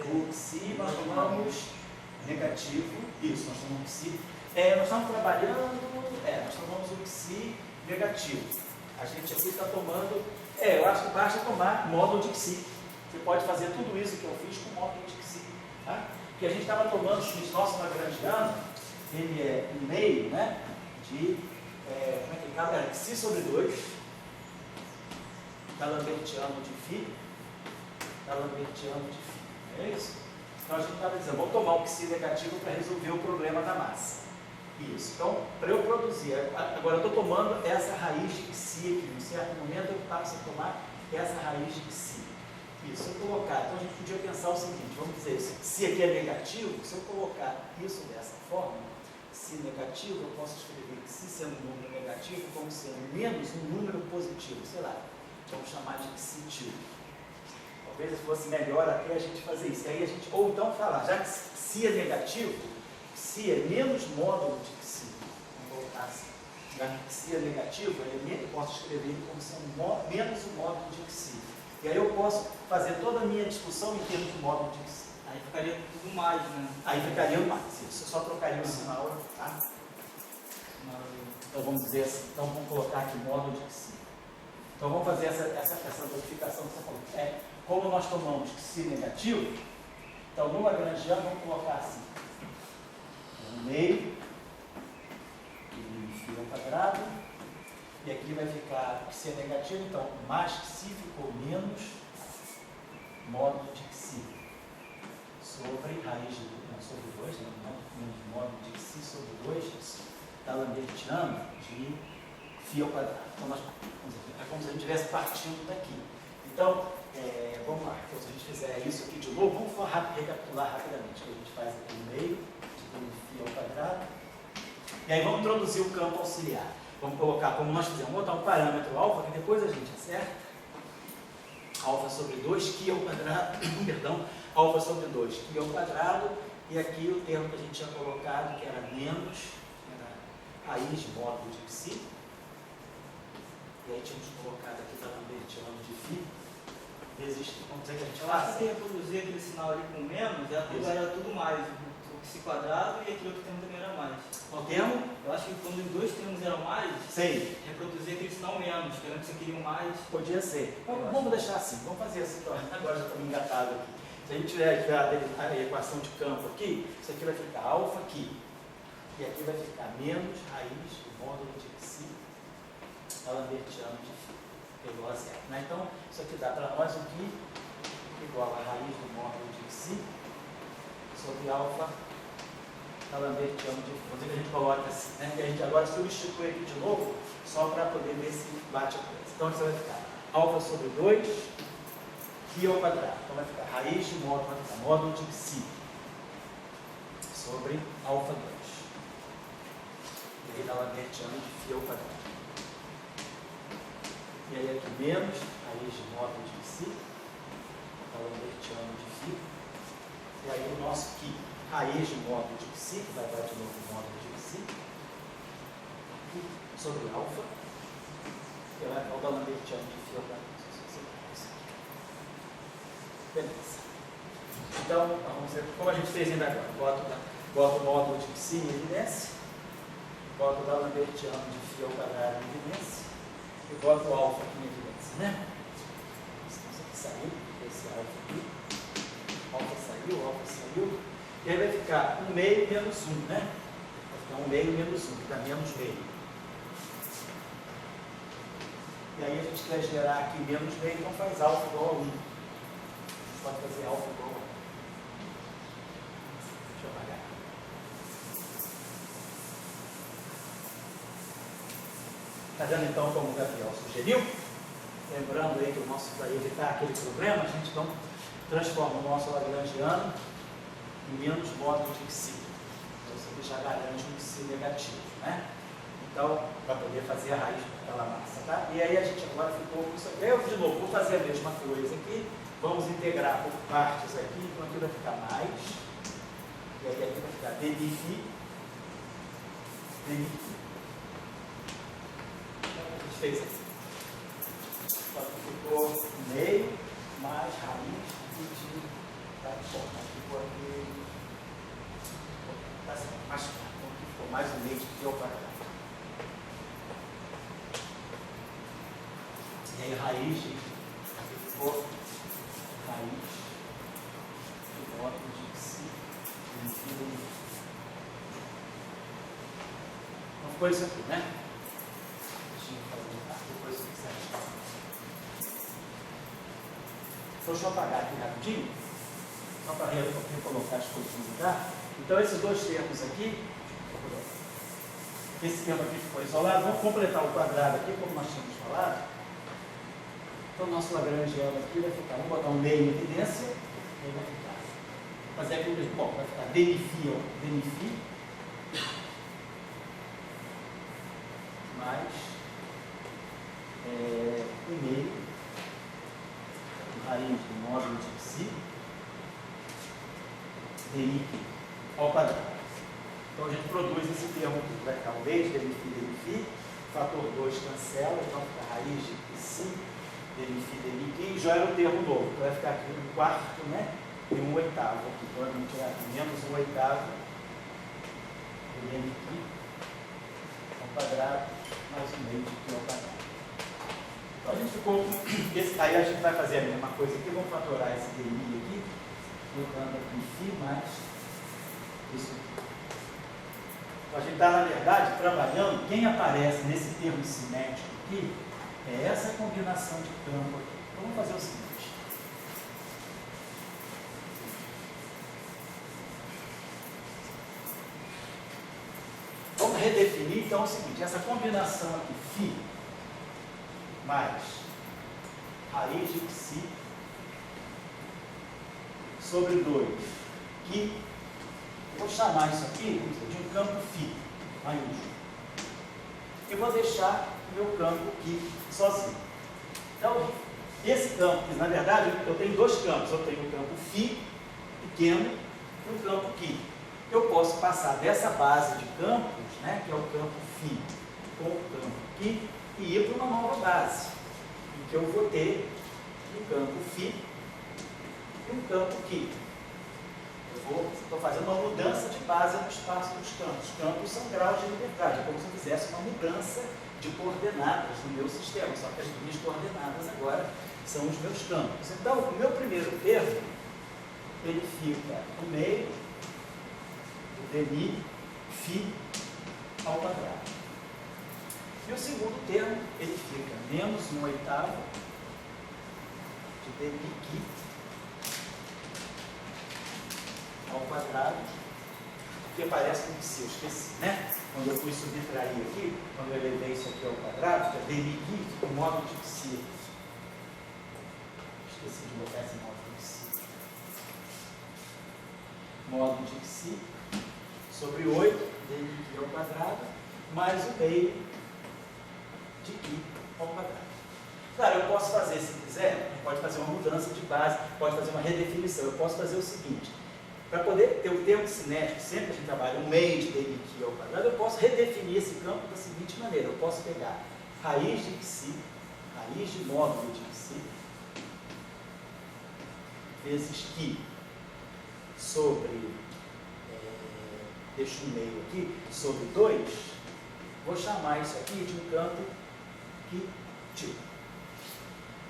O psi nós tomamos negativo. Isso, nós tomamos psi. Nós estamos trabalhando, nós tomamos o psi negativo. A gente aqui está tomando, eu acho que basta tomar módulo de psi. Você pode fazer tudo isso que eu fiz com módulo de psi. Tá? Porque a gente estava tomando o nosso lagrangiano, ele é 1,5, né? De, como é que ele era? Psi sobre 2, D'Alembertiano de φ, D'Alembertiano de φ. É isso? Então a gente estava dizendo, vamos tomar o psi negativo para resolver o problema da massa. Isso. Então, para eu produzir, agora eu estou tomando essa raiz de psi aqui. Em certo momento eu passo a tomar essa raiz de psi. Isso, se eu colocar, então a gente podia pensar o seguinte, vamos dizer, se psi aqui é negativo, se eu colocar isso dessa forma, psi negativo, eu posso escrever psi sendo um número negativo como sendo menos um número positivo, sei lá, vamos chamar de psi tilde. Talvez fosse melhor até a gente fazer isso. Aí a gente, ou então falar, já que psi é negativo, psi é menos módulo de psi. Vamos colocar assim. Já que psi é negativo, eu posso escrever ele como sendo menos o módulo de psi. E aí eu posso fazer toda a minha discussão em termos de módulo de psi. Aí ficaria tudo mais, né? Aí ficaria o mais. Isso, eu só trocaria o sinal, tá? Então vamos dizer assim, então vamos colocar aqui módulo de psi. Então vamos fazer essa modificação que você falou. Como nós tomamos psi negativo, então no lagrangiano vamos colocar assim. 1 meio, e φ ao quadrado, e aqui vai ficar psi negativo, então mais psi ficou menos módulo de psi sobre raiz de sobre 2, né? Menos módulo de psi sobre 2 D'Alembertiano de φ ao quadrado. Então nós, é como se a gente estivesse partindo daqui. Então, vamos lá, então, se a gente fizer isso aqui de novo, vamos recapitular rapidamente o que a gente faz aqui no meio, φ ao quadrado, e aí vamos introduzir o campo auxiliar. Vamos colocar, como nós fizemos, botar um parâmetro alfa, que depois a gente acerta, alfa sobre 2, que ao quadrado, perdão, alfa sobre 2, que ao quadrado, e aqui o termo que a gente tinha colocado, que era menos, era raiz de módulo de psi, e aí tínhamos colocado aqui D'Alembertiano de φ, vezes, vamos dizer que a gente Eu acho faça. que reproduzir aquele sinal ali com menos, era tudo mais. O psi quadrado e aquele outro termo também era mais. Qual termo? Eu acho que quando os dois termos eram mais, Sei. reproduzir aquele sinal menos, que antes você queria mais. Podia ser. Vamos deixar assim, vamos fazer assim, agora já estou engatado aqui. Se a gente tiver a equação de campo aqui, isso aqui vai ficar alfa aqui. E aqui vai ficar menos raiz do módulo de psi D'Alembertiano de φ, pelo a zero. Né? Então, isso aqui dá para nós o que igual a raiz do módulo de psi sobre alfa D'Alembertiano de φ. Vamos dizer que a gente coloca assim, né? E a gente agora substitui aqui de novo, só para poder ver se bate a coisa. Então, isso vai ficar alfa sobre 2, φ ao quadrado. Então, vai ficar raiz de módulo, vai ficar módulo de psi sobre alfa 2. E aí, D'Alembertiano de φ ao quadrado. E aí, aqui menos raiz de módulo de psi, D'Alembertiano de φ. E aí, o nosso aqui, raiz de módulo de psi, que vai dar de novo o módulo de psi, sobre alfa, que vai dar o D'Alembertiano de φ ao quadrado. Beleza. Então, vamos ver como a gente fez ainda agora. Bota o módulo de psi em evidência, bota o D'Alembertiano de φ ao quadrado em evidência, e bota o alfa aqui em evidência, né? Isso aqui saiu, esse alfa saiu, e aí vai ficar 1 meio menos 1, né? Vai ficar 1 meio menos 1, que dá menos meio. E aí a gente quer gerar aqui menos meio, então faz alfa igual a 1. Pode fazer alfa igual a 1. Deixa eu apagar. Está vendo então como o Gabriel sugeriu? Lembrando aí que o nosso, para evitar aquele problema, a gente então transforma o nosso lagrangiano em menos módulo de Xi. Então, isso aqui já garante um Xi negativo, né? Então, para poder fazer a raiz daquela massa, tá? E aí a gente agora ficou com isso aqui. Eu, de novo, vou fazer a mesma coisa aqui. Vamos integrar por partes aqui. Então, aqui vai ficar mais. E aí aqui vai ficar dNφ. dNφ. Então, a gente fez aqui. Só que ficou meio mais raiz de... Tá, ficou aqui... Tá assim, mais claro. Então, aqui ficou mais um meio de ao quadrado. E aí, raiz, aqui ficou raiz do módulo de Xi. Então, ficou isso aqui, né? Deixa eu fazer depois isso aqui certo. Então, deixa eu apagar aqui rapidinho, só para recolocar as coisas no lugar. Então, esses dois termos aqui, esse termo aqui ficou isolado. Vamos completar o quadrado aqui, como nós tínhamos falado. Então, o nosso lagrangiano aqui vai ficar, vamos botar um meio em evidência, e aí vai ficar. Mas é aquilo mesmo, bom, vai ficar dNφ, ó, dNφ, mais um meio, raiz do módulo de Xi, dNφ ao quadrado. Então, a gente produz esse termo aqui, vai ficar um meio de dNφ, fator 2 cancela, então fica raiz de Xi, dNφ, e já era o termo novo, então vai ficar aqui um quarto, né? E um oitavo aqui, então a gente tirar menos um oitavo do dNφ ao quadrado, mais um meio de Q ao quadrado. Então a gente ficou com esse, aí a gente vai fazer a mesma coisa aqui, vamos fatorar esse dNi aqui, colocando aqui φ mais isso aqui. Então a gente está, na verdade, trabalhando, quem aparece nesse termo cinético aqui, é essa combinação de campo aqui. Então vamos fazer o seguinte. Vamos redefinir então o seguinte, essa combinação aqui, φ mais raiz de Xi sobre 2, que vou chamar isso aqui de um campo φ maiúsculo. E vou deixar o meu campo aqui sozinho. Então, esse campo, na verdade, eu tenho dois campos. Eu tenho o campo φ pequeno e o campo Qi. Eu posso passar dessa base de campos, né, que é o campo φ com o campo Qi, e ir para uma nova base, em que eu vou ter um campo φ e um campo Qi. Estou fazendo uma mudança de base no espaço dos campos. Os campos são graus de liberdade, é como se eu fizesse uma mudança de coordenadas no meu sistema, só que as minhas coordenadas agora são os meus campos. Então, o meu primeiro termo, ele fica no meio do dNi φ ao quadrado. E o segundo termo, ele fica menos 1/8 de dNi Qi ao quadrado, que parece com que eu esqueci, né? Quando eu fui subtrair aqui, quando eu elevei isso aqui ao quadrado, que é dNi Qi, o módulo de Xi. Esqueci de botar esse módulo de Xi. Módulo de Xi sobre 8, dNi Qi ao quadrado, mais o meio de Qi ao quadrado. Claro, eu posso fazer, se quiser, pode fazer uma mudança de base, pode fazer uma redefinição. Eu posso fazer o seguinte. Para poder ter o termo cinético, sempre que a gente trabalha um meio de dNi Qi ao quadrado, eu posso redefinir esse campo da seguinte maneira. Eu posso pegar raiz de Xi, raiz de módulo de Xi, vezes Qi sobre, deixa um meio aqui, sobre 2, vou chamar isso aqui de um campo Qi tio.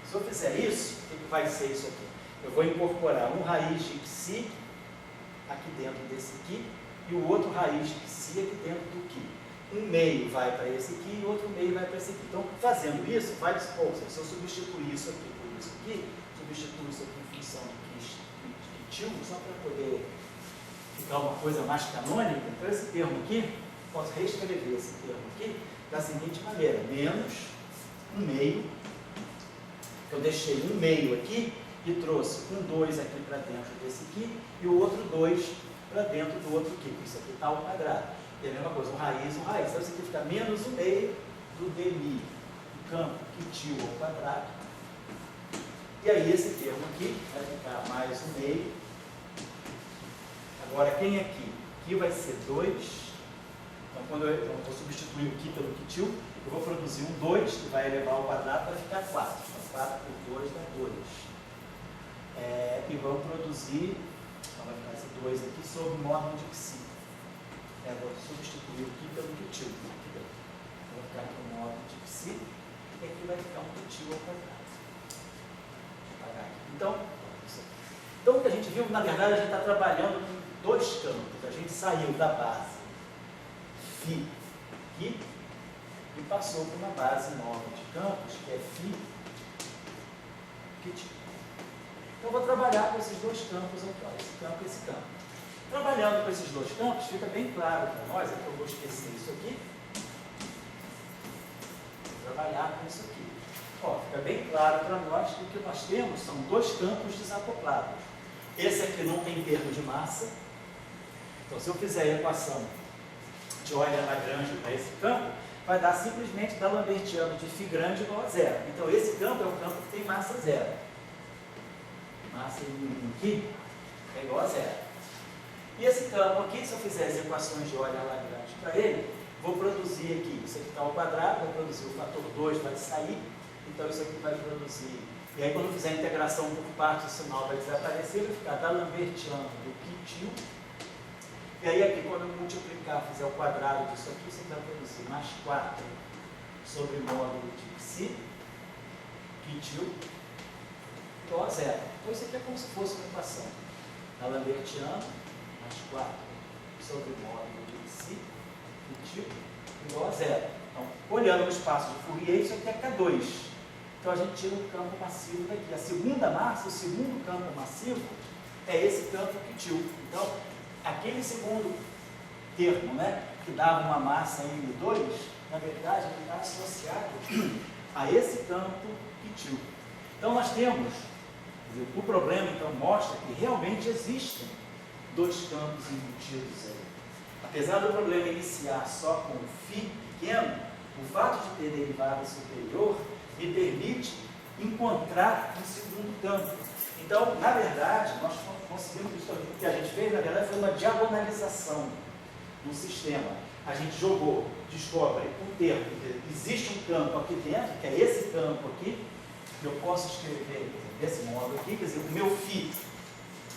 Se eu fizer isso, o que vai ser isso aqui? Eu vou incorporar um raiz de Xi aqui dentro desse Qi, e o outro raiz de Xi aqui dentro do Qi. Um meio vai para esse Qi e o outro meio vai para esse Qi. Então, fazendo isso, faz, ou seja, se eu substituir isso aqui por isso aqui, substituo isso aqui em função de Qi só para poder ficar uma coisa mais canônica. Então, esse termo aqui, posso reescrever esse termo aqui da seguinte maneira, menos um meio, eu deixei um meio aqui, e trouxe um 2 aqui para dentro desse aqui e o outro 2 para dentro do outro aqui. Isso aqui está ao quadrado. E a mesma coisa, um raiz. Então isso aqui fica menos o meio do dmi, o campo quitil ao quadrado. E aí esse termo aqui vai ficar mais o meio. Agora quem aqui? Aqui vai ser 2. Então quando eu vou substituir o qui pelo quitil, eu vou produzir um 2 que vai elevar ao quadrado para ficar 4. Então 4 por 2 dá 2. E vamos produzir, então vai ficar esse 2 aqui sob o módulo de psi. Vou substituir o qui pelo quitil. Vou ficar aqui o módulo de psi e aqui vai ficar um quitil ao quadrado. Então o que a gente viu, na verdade, a gente está trabalhando com 2 campos. A gente saiu da base φ aqui e passou para uma base nova de campos, que é φ quitil. Então, eu vou trabalhar com esses 2 campos aqui, ó, esse campo e esse campo. Trabalhando com esses 2 campos, fica bem claro para nós, aqui eu vou esquecer isso aqui, vou trabalhar com isso aqui. Ó, fica bem claro para nós que o que nós temos são 2 campos desacoplados. Esse aqui não tem termo de massa, então se eu fizer a equação de Euler-Lagrange para esse campo, vai dar simplesmente D'Alembertiano de φ grande igual a 0. Então esse campo é um campo que tem massa 0. Massa aqui é igual a 0. E esse campo aqui, se eu fizer as equações de Euler-Lagrange para ele, vou produzir aqui, isso aqui está ao quadrado, vou produzir o fator 2, vai sair, então isso aqui vai produzir. E aí quando eu fizer a integração por partes, o sinal vai desaparecer, vai ficar D'Alembertiano do quitil. E aí aqui, quando eu multiplicar, fizer o quadrado disso aqui, você vai produzir mais 4 sobre módulo de psi, quitil, igual a 0. Então isso aqui é como se fosse uma equação. D'Alembertiano mais 4 sobre módulo de psi, quitil, igual a 0. Então, olhando no espaço de Fourier, isso aqui é K2. Então a gente tira o campo massivo daqui. A segunda massa, o segundo campo massivo, é esse campo quitil. Então, aquele segundo termo, né, que dava uma massa M2, na verdade, ele está associado a esse campo quitil. Então nós temos, o problema então mostra que realmente existem 2 campos embutidos aí. Apesar do problema iniciar só com o φ pequeno, o fato de ter derivada superior me permite encontrar um segundo campo. Então, na verdade, nós conseguimos, o que a gente fez, na verdade, foi uma diagonalização no sistema. A gente jogou, descobre um termo, existe um campo aqui dentro, que é esse campo aqui, que eu posso escrever desse modo aqui, quer dizer, o meu φ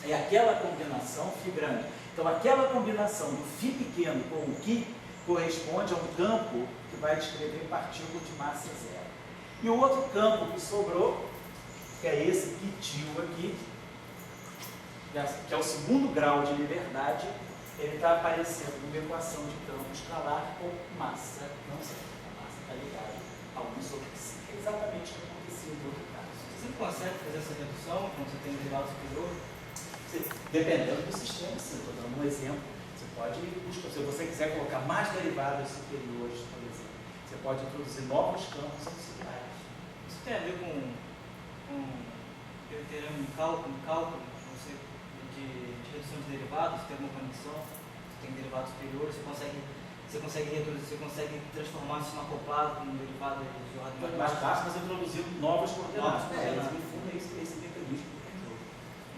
é aquela combinação φ grande. Então, aquela combinação do φ pequeno com o qui corresponde a um campo que vai descrever partícula de massa zero. E o outro campo que sobrou, que é esse quitil aqui, que é o segundo grau de liberdade, ele está aparecendo numa equação de campo escalar com massa, não sei, a massa está ligada a um sobre si. É exatamente o que acontecia no outro caso. Você consegue fazer essa redução quando você tem um derivado superior? Dependendo do sistema, sim. Estou dando um exemplo. Você pode buscar, se você quiser colocar mais derivadas superiores, por exemplo, você pode introduzir novos campos auxiliares. Isso tem a ver com eu teria um cálculo você, de redução de derivados, tem alguma conexão, você tem derivado superior, você consegue reduzir, você consegue transformar isso num acoplado, num derivado de ordem Foi mais fácil, mas introduziu novas coordenadas. No fundo é esse mecanismo do controle.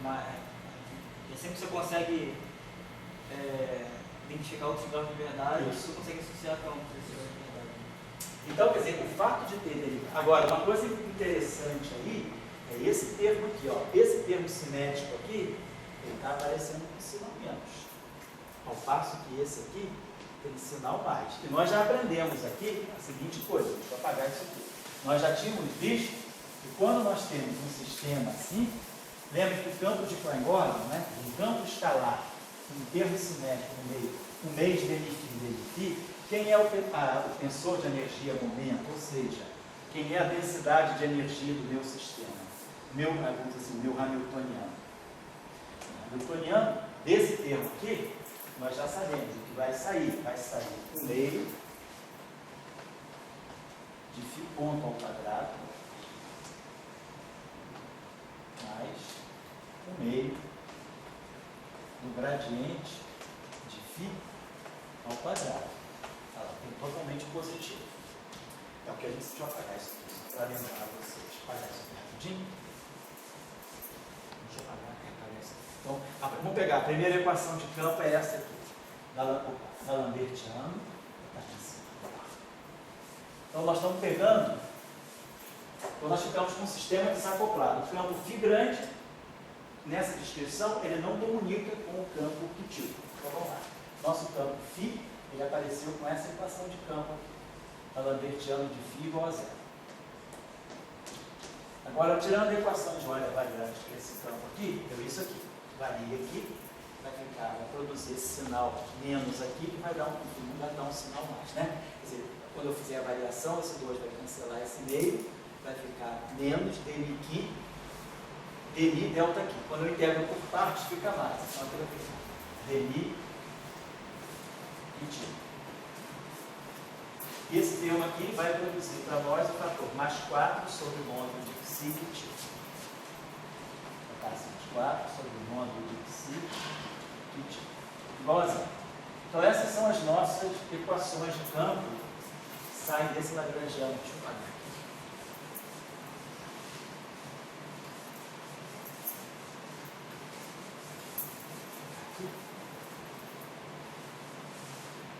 Mas sempre que você consegue identificar outros graus de liberdade, você consegue associar campos a esse grau de liberdade. Então, quer dizer, o fato de ter derivado. Agora, uma coisa interessante aí é esse termo aqui, ó. Esse termo cinético aqui, ele está aparecendo com sinal menos. Ao passo que esse aqui tem sinal mais. E nós já aprendemos aqui a seguinte coisa, deixa eu apagar isso aqui. Nós já tínhamos visto que quando nós temos um sistema assim, lembra que o campo de Klein-Gordon, né, um campo escalar, um termo cinético no meio, um mês de φ, quem é o tensor de energia-momento, ou seja, quem é a densidade de energia do meu sistema? Vamos dizer assim, meu hamiltoniano. Hamiltoniano, desse termo aqui, nós já sabemos o que vai sair. Vai sair um meio de φ ponto ao quadrado mais gradiente de φ ao quadrado. Ela tem totalmente positivo. É o que a gente deixa eu apagar isso aqui, para lembrar vocês. Apagar isso aqui rapidinho. Deixa eu apagar isso aqui. Então, vamos pegar. A primeira equação de campo é essa aqui. Da Lambertiano. Então, nós estamos pegando. Então, nós ficamos com um sistema desacoplado. O campo φ grande, nessa descrição, ele não comunica com o campo quitil. Então, vamos lá. Nosso campo φ, ele apareceu com essa equação de campo aqui. Da Lambertiano de φ igual a zero. Agora, tirando a equação de Euler variante para esse campo aqui, deu isso aqui. Varia aqui, vai produzir esse sinal menos aqui, que vai dar um sinal mais, né? Quer dizer, quando eu fizer a variação, esse 2 vai cancelar esse meio, vai ficar menos dmi aqui, dmi delta aqui. Quando eu integro por partes, fica mais. Então, aqui vai ficar dmi dt. E esse termo aqui vai produzir para nós o fator mais 4 sobre o módulo de psi dt. Mais 4 sobre o módulo de psi dt. Igual a zero. Então, essas são as nossas equações de campo que saem desse lagrangiano. Deixa eu apagar aqui.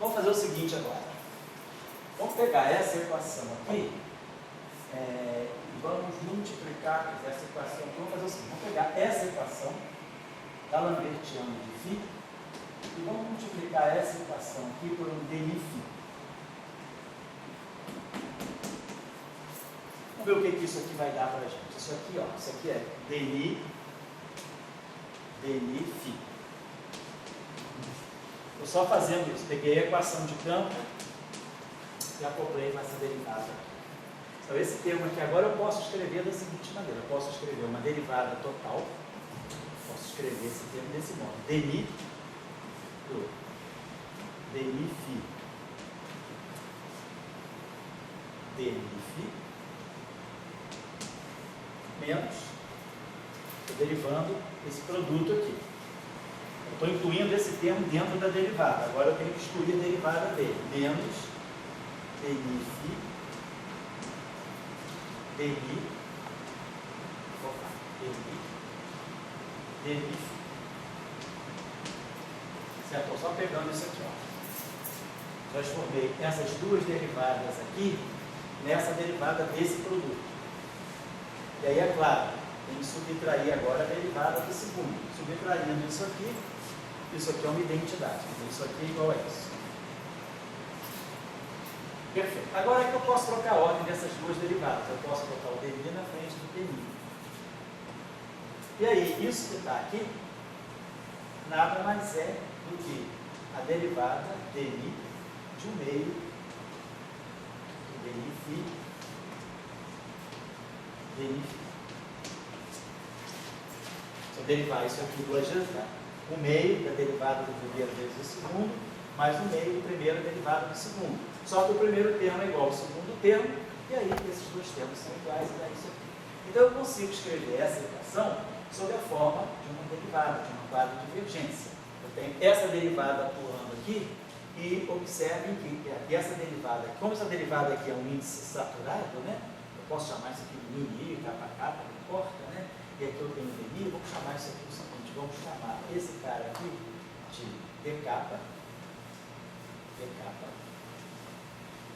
Vamos fazer o seguinte agora. Vamos pegar essa equação aqui e vamos multiplicar essa equação aqui. Vamos fazer o seguinte, vamos pegar essa equação da Lambertiano de φ e vamos multiplicar essa equação aqui por um dmi φ. Vamos ver o que isso aqui vai dar para a gente. Isso aqui, ó, isso aqui é dmi φ. Estou só fazendo isso. Peguei a equação de campo e acoplei com essa derivada. Então, esse termo aqui agora eu posso escrever da seguinte maneira. Eu posso escrever uma derivada total. Posso escrever esse termo desse modo. Dmi φ menos, estou derivando esse produto aqui. Eu estou incluindo esse termo dentro da derivada. Agora eu tenho que excluir a derivada dele. Menos dmi φ. Certo? Estou só pegando isso aqui, ó. Transformei essas duas derivadas aqui nessa derivada desse produto. E aí, é claro, tem que subtrair agora a derivada do segundo. Subtraindo isso aqui é uma identidade. Então, isso aqui é igual a isso. Perfeito. Agora é que eu posso trocar a ordem dessas duas derivadas. Eu posso botar o dmi na frente do dmi. E aí, isso que está aqui, nada mais é do que a derivada dmi de 1 meio do dmi φ. Se eu derivar isso aqui duas vezes, tá? 1 meio da derivada do primeiro vezes o segundo, mais 1 meio do primeiro derivado do segundo. Só que o primeiro termo é igual ao segundo termo, e aí esses dois termos são iguais e dá isso aqui. Então eu consigo escrever essa equação sob a forma de uma derivada, de uma quadroddivergência. Eu tenho essa derivada atuando aqui, e observem que essa derivada, como essa derivada aqui é um índice saturado, né? Eu posso chamar isso aqui de μi, kk, não importa, né? E aqui eu tenho dmi, vamos chamar isso aqui do seguinte, vamos chamar esse cara aqui de dk,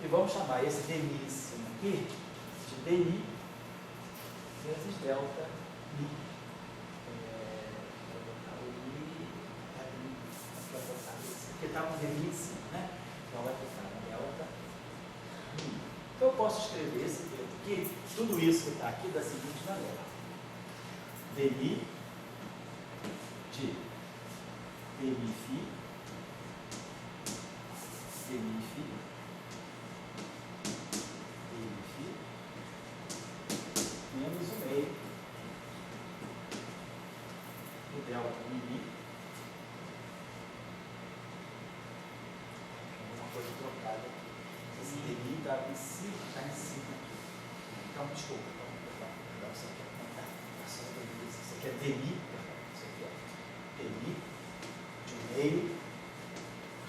e vamos chamar esse dmíssimo aqui de dmi vezes delta mi. Porque está um dmíssimo, né? Então vai ficar um delta mi. Então eu posso escrever esse termo aqui, tudo isso que está aqui da seguinte maneira. Dmi de dmi φ menos 1 meio do delta mi. Alguma coisa trocada aqui. Esse dmi está em cima aqui. Então, desculpa, vou dar isso aqui. Isso aqui é dmi, isso aqui é dmi de 1 meio,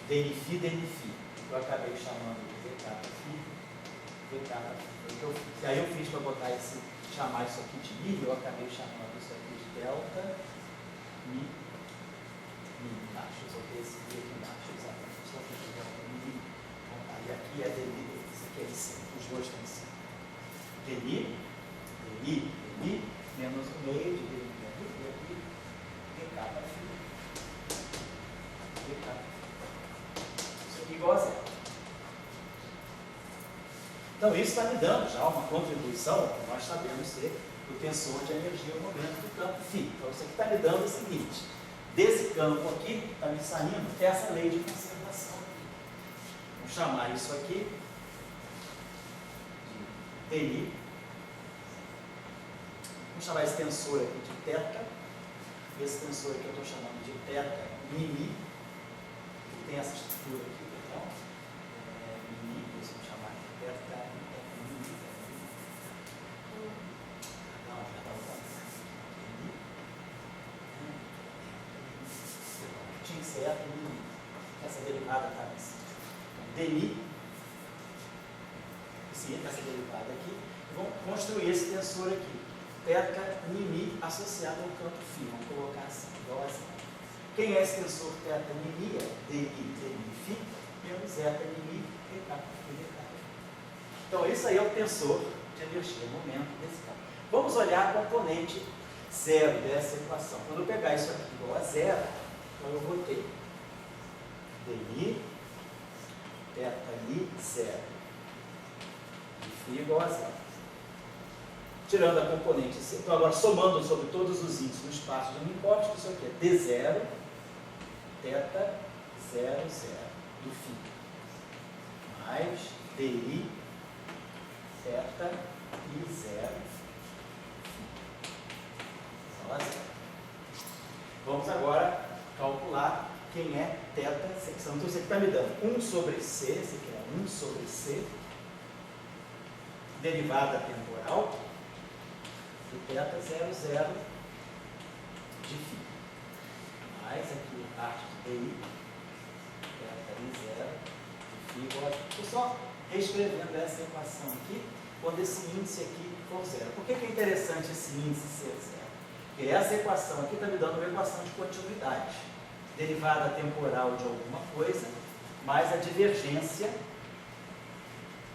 DNFi, DNFi. Eu acabei chamando de V kappa phi, V kappa phi. Aí eu fiz para botar chamar isso aqui de mi, eu acabei chamando isso aqui de delta mi embaixo. Eu soltei esse mi aqui embaixo, exatamente. Só que delta mi. E aqui é dmi, esse aqui é em cima, os dois estão em cima. Dmi, menos o meio de dmi aqui, e aqui, V kappa phi. V kappa phi. Isso aqui igual a zero. Então, isso está me dando já uma contribuição, que nós sabemos ser o tensor de energia no momento do campo φ. Então, isso aqui está me dando o seguinte: desse campo aqui, está me saindo essa lei de conservação. Vamos chamar isso aqui de TI. Vamos chamar esse tensor aqui de θ. Esse tensor aqui eu estou chamando de θ mini, que tem essa estrutura aqui, então, mini, vamos chamar de θ mini. Tinha que ser mini. Essa derivada está nesse. Dmi, essa derivada aqui, vamos construir esse tensor aqui. θ mini associado ao campo φ. Vamos colocar assim, igual a zero. Quem é esse tensor θ mini? É dmi φ menos zeta mini V kappa phi. Então, isso aí é o tensor de energia, momento desse campo. Vamos olhar a componente zero dessa equação. Quando eu pegar isso aqui igual a zero, então eu vou ter dmi, θ mi, zero. E φ igual a zero. Tirando a componente C. Então, agora, somando sobre todos os índices do espaço de Minkowski, isso aqui é D0, θ, 0, 0, do φ. Mais DI, θ, I, 0, igual a 0. Vamos agora calcular quem é θ secção. Então, isso aqui está me dando 1 sobre C, esse aqui é 1 sobre C, derivada temporal, de θ 0, 0 de φ. Mais aqui a parte de DI, θ I 0 de φ igual a... Estou só reescrevendo essa equação aqui, quando esse índice aqui for zero. Por que é interessante esse índice ser zero? Porque essa equação aqui está me dando uma equação de continuidade. Derivada temporal de alguma coisa, mais a divergência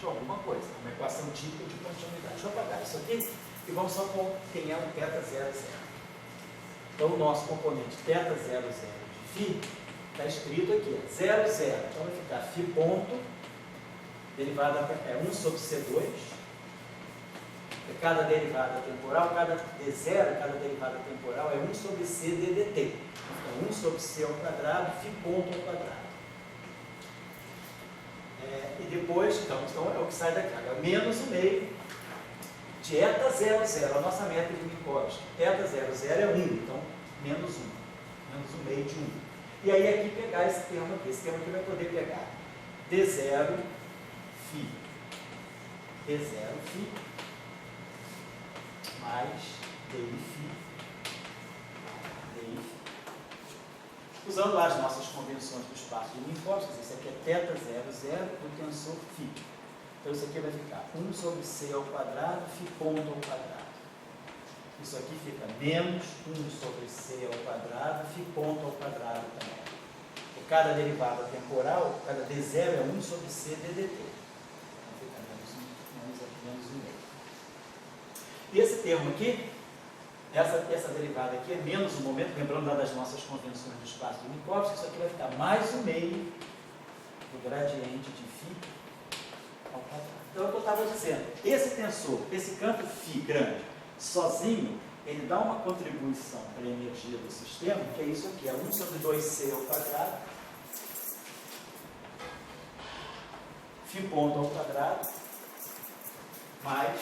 de alguma coisa. Uma equação típica de continuidade. Deixa eu apagar isso aqui. E vamos só com quem é o θ 0, 0. Então, o nosso componente θ 0, 0 de φ está escrito aqui, 0, 0. Então, vai ficar φ ponto, derivada é 1 sobre C2, cada derivada temporal, cada D0, cada derivada temporal é 1 sobre C ddt. Então, 1 sobre C ao quadrado, φ ponto ao quadrado. E depois, então é o que sai daqui, agora, menos o meio de eta 0, 0, a nossa métrica de Minkowski. Eta 0, 0 é 1, então menos 1, menos o meio de 1. E aí aqui pegar esse termo aqui vai poder pegar D0 φ, D0 φ, mais DI φ, DI φ. Usando lá as nossas convenções do espaço de Minkowski, isso aqui é θ 0, 0 do tensor φ. Então, isso aqui vai ficar 1 sobre C ao quadrado, φ ponto ao quadrado. Isso aqui fica menos 1 sobre C ao quadrado, φ ponto ao quadrado também. Por cada derivada temporal, cada D0 é 1 sobre C ddt. Então, fica menos 1 meio. E esse termo aqui, essa derivada aqui é menos o momento, lembrando lá das nossas convenções do espaço de Minkowski, isso aqui vai ficar mais o meio do gradiente de φ. Então, é o que eu estava dizendo, esse tensor, esse campo φ grande, sozinho, ele dá uma contribuição para a energia do sistema, que é isso aqui, é 1 sobre 2C ao quadrado, φ ponto ao quadrado, mais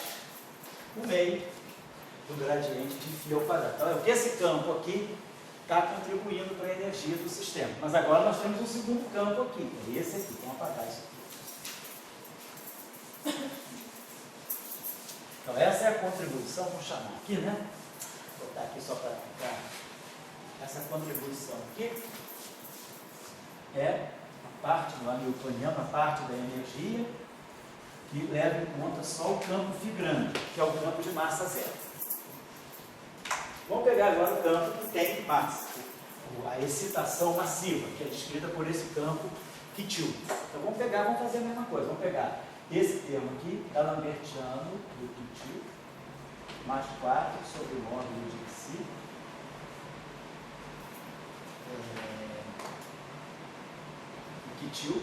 o meio do gradiente de φ ao quadrado. Então, é o que esse campo aqui está contribuindo para a energia do sistema. Mas agora nós temos um segundo campo aqui, é esse aqui, vamos apagar isso aqui. Então, essa é a contribuição, vamos chamar aqui, né? Vou botar aqui só para ficar essa contribuição aqui. é a parte do hamiltoniano, a parte da energia, que leva em conta só o campo φ grande, que é o campo de massa zero. Vamos pegar agora o campo que tem massa, a excitação massiva, que é descrita por esse campo Kittil. Então vamos fazer a mesma coisa, vamos pegar esse termo aqui, D'Alembertiano do Kittil, mais 4 sobre o módulo de Xi, Kittil.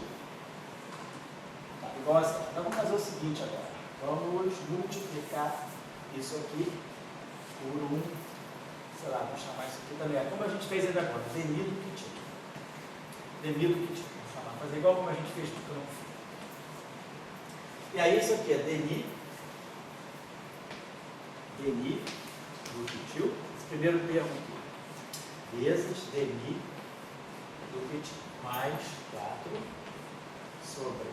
Tá, igual assim. Então vamos fazer o seguinte agora. Vamos multiplicar isso aqui por um, sei lá, vamos chamar isso aqui também. Como a gente fez ainda agora, dmi do Kittil. Dmi do Kittil, vamos chamar. Fazer igual como a gente fez no campo. E aí isso aqui é dmi do Kittil. Esse primeiro termo aqui. Vezes dmi do Kittil. Mais 4 sobre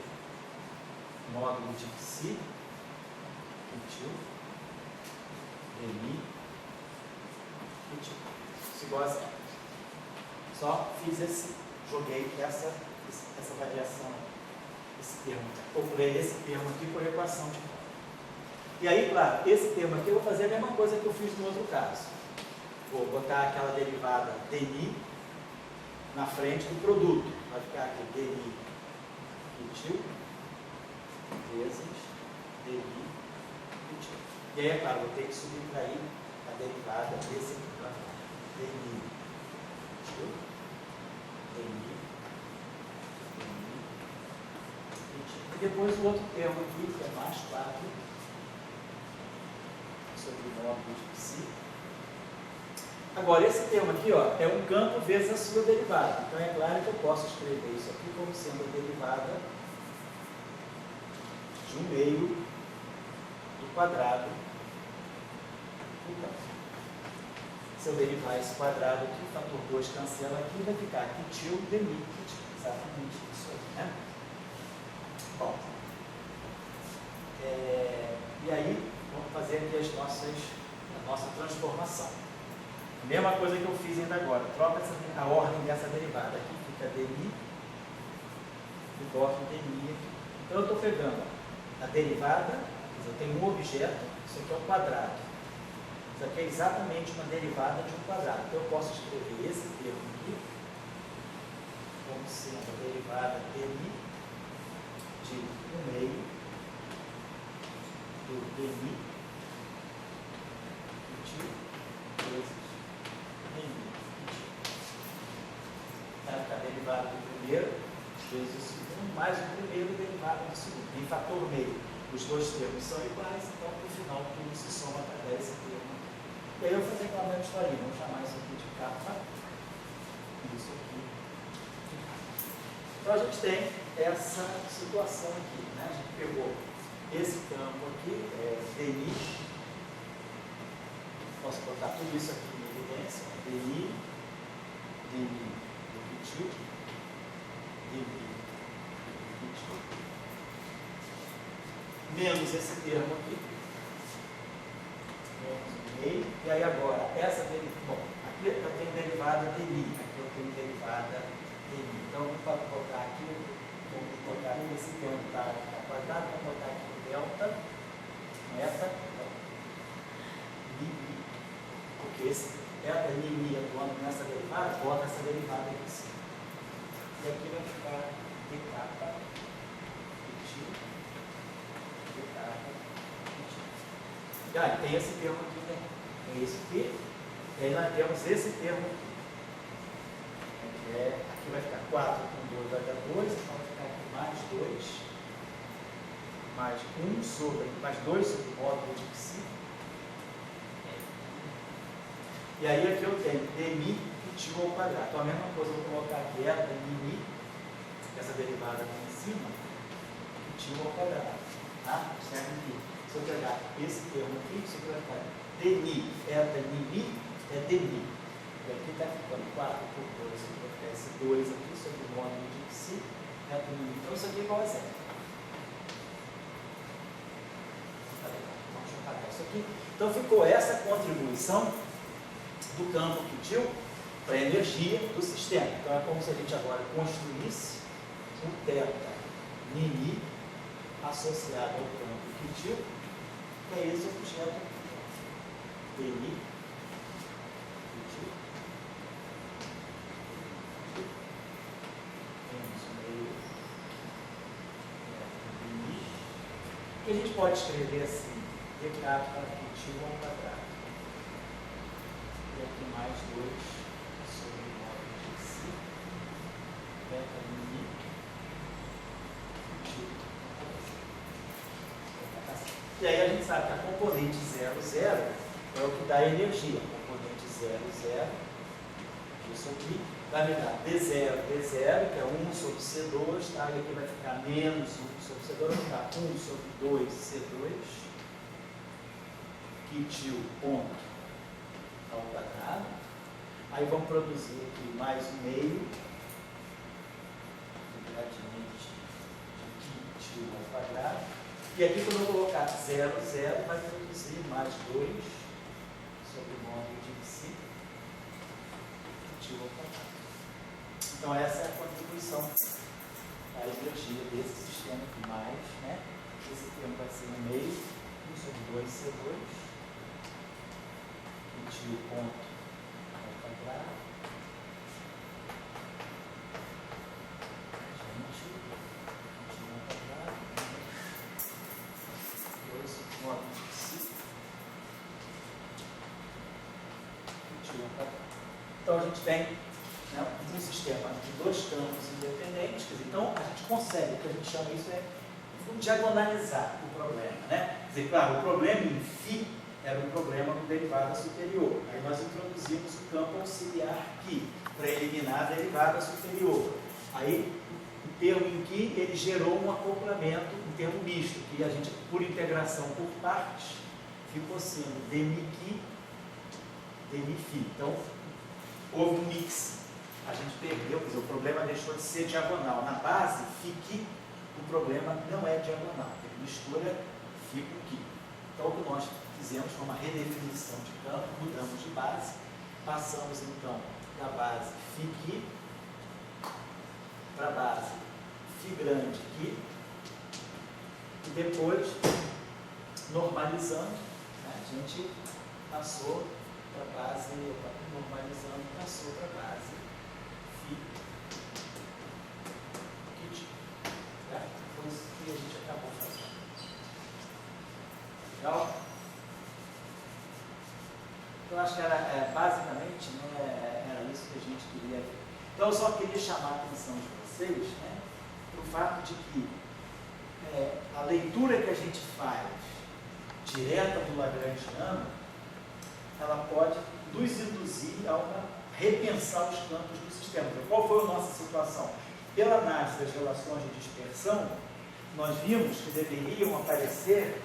módulo de Xi, Kittil, dmi, Kittil. Isso igual a zero. Só fiz joguei essa variação, esse termo. Procurei esse termo aqui por equação de Pauli. E aí, claro, esse termo aqui eu vou fazer a mesma coisa que eu fiz no outro caso. Vou botar aquela derivada dmi na frente do produto. Vai ficar aqui dmi Kittil vezes dmi Kittil. E aí, é claro, vou ter que subtrair a derivada desse dmi Kittil, dmi Kittil. E depois o outro termo aqui, que é mais 4 sobre o módulo de Xi. Agora, esse termo aqui, ó, é um campo vezes a sua derivada. Então, é claro que eu posso escrever isso aqui como sendo a derivada de 1/2 do quadrado do campo. Se eu derivar esse quadrado aqui, o fator 2 cancela aqui, vai ficar Kittil, dmi, Kittil. Exatamente isso aí, né? Bom, e aí, vamos fazer aqui a nossa transformação. Mesma coisa que eu fiz ainda agora, troca a ordem dessa derivada. Aqui fica dmi e boto dmi aqui. Então eu estou pegando a derivada, eu tenho um objeto, isso aqui é um quadrado. Isso aqui é exatamente uma derivada de um quadrado. Então eu posso escrever esse termo aqui como sendo a derivada dmi de 1/2 do dmi Kittil vezes vai ficar derivada do primeiro vezes o segundo, mais o primeiro derivado do segundo. Em fator meio, os dois termos são iguais, então no final tudo se soma para dar esse termo. E aí eu vou fazer aquela mesma historinha, vamos chamar isso aqui de kappa, isso aqui de kappa. Então a gente tem essa situação aqui, né? A gente pegou esse campo aqui, dmi, posso botar tudo isso aqui em evidência, dmi do Kittil, dmi do Kittil, menos esse termo aqui, menos 1/2, e aí agora, essa derivada, bom, aqui eu tenho derivada dmi, aqui eu tenho derivada dmi, então vamos botar aqui, esse termo está quadrado, vamos botar aqui o delta, eta, dmi, porque esse delta dmi atuando nessa derivada, bota essa derivada aqui em cima. E aqui vai ficar d kappa Kittil, d kappa Kittil. E aí tem esse termo aqui, né? Tem esse aqui, e aí nós temos esse termo aqui. Aqui vai ficar 4 com 2 vai dar 2, então vai ficar aqui mais 2, mais 2 sobre o módulo de Xi. E aí aqui eu tenho dmi Kittil ao quadrado. Então a mesma coisa eu vou colocar aqui dmi, essa derivada aqui em cima, Kittil ao quadrado. Tá? Certo aqui. Se eu pegar esse termo aqui, isso aqui vai ficar dmi, dmi, dmi. E aqui está ficando 4 por 2, aqui vai ficar esse 2 aqui sobre o módulo de Xi, dmi. Então isso aqui é igual a zero. Vamos apagar isso aqui. Então ficou essa contribuição do campo Kittil para a energia do sistema. Então é como se a gente agora construísse um delta nini associado ao campo quitil, que é esse objeto dni quitil. Temos o meio nini, que a gente pode escrever assim, dk para quitil ao quadrado. E aqui mais 2 sobre 9 de si, beta nini quitil. E aí a gente sabe que a componente 0, 0 é o que dá energia. A componente 0, 0, isso aqui vai me dar D0, D0, que é 1 sobre C2, tá? E aqui vai ficar menos 1 sobre C2, vai ficar 1 sobre 2 C2, quitil ponto ao quadrado. Aí vamos produzir aqui mais um meio, do gradiente de quitil ao quadrado. E aqui, quando eu colocar 0, 0, vai produzir mais 2 sobre 9 de si, quitil ao quadrado. Então, essa é a contribuição da energia desse sistema aqui, mais, né? Esse termo vai ser no meio, 1 sobre 2C2, quitil ponto ao quadrado, quitil ao quadrado, 2 sobre 9 de si, quitil ao quadrado. Então, a gente tem, né, um sistema de dois campos independentes, quer dizer, então a gente consegue, o que a gente chama isso é diagonalizar o problema, né? Quer dizer, claro, o problema em φ era um problema com derivada superior. Aí nós introduzimos o campo auxiliar aqui, para eliminar a derivada superior. Aí, o termo em que ele gerou um acoplamento, um termo misto, que a gente, por integração por partes, ficou sendo dmi-qui, dmi-φ. Então, houve um mix. A gente perdeu, quer dizer, o problema deixou de ser diagonal. Na base, φ-qui, o problema não é diagonal. Ele mistura φ com qui. Então, o que nós fizemos foi uma redefinição de campo, mudamos de base, passamos então da base φ-qui para a base φ grande qui, e depois, normalizando, né, a gente passou para a base, normalizando, passou para a base φ quitil. Tá? Foi isso que a gente acabou fazendo. Legal? Eu acho que era, basicamente, né, era isso que a gente queria ver. Então, eu só queria chamar a atenção de vocês, né, para o fato de que a leitura que a gente faz direta do Lagrangiano, ela pode nos induzir a repensar os campos do sistema. Então, qual foi a nossa situação? Pela análise das relações de dispersão, nós vimos que deveriam aparecer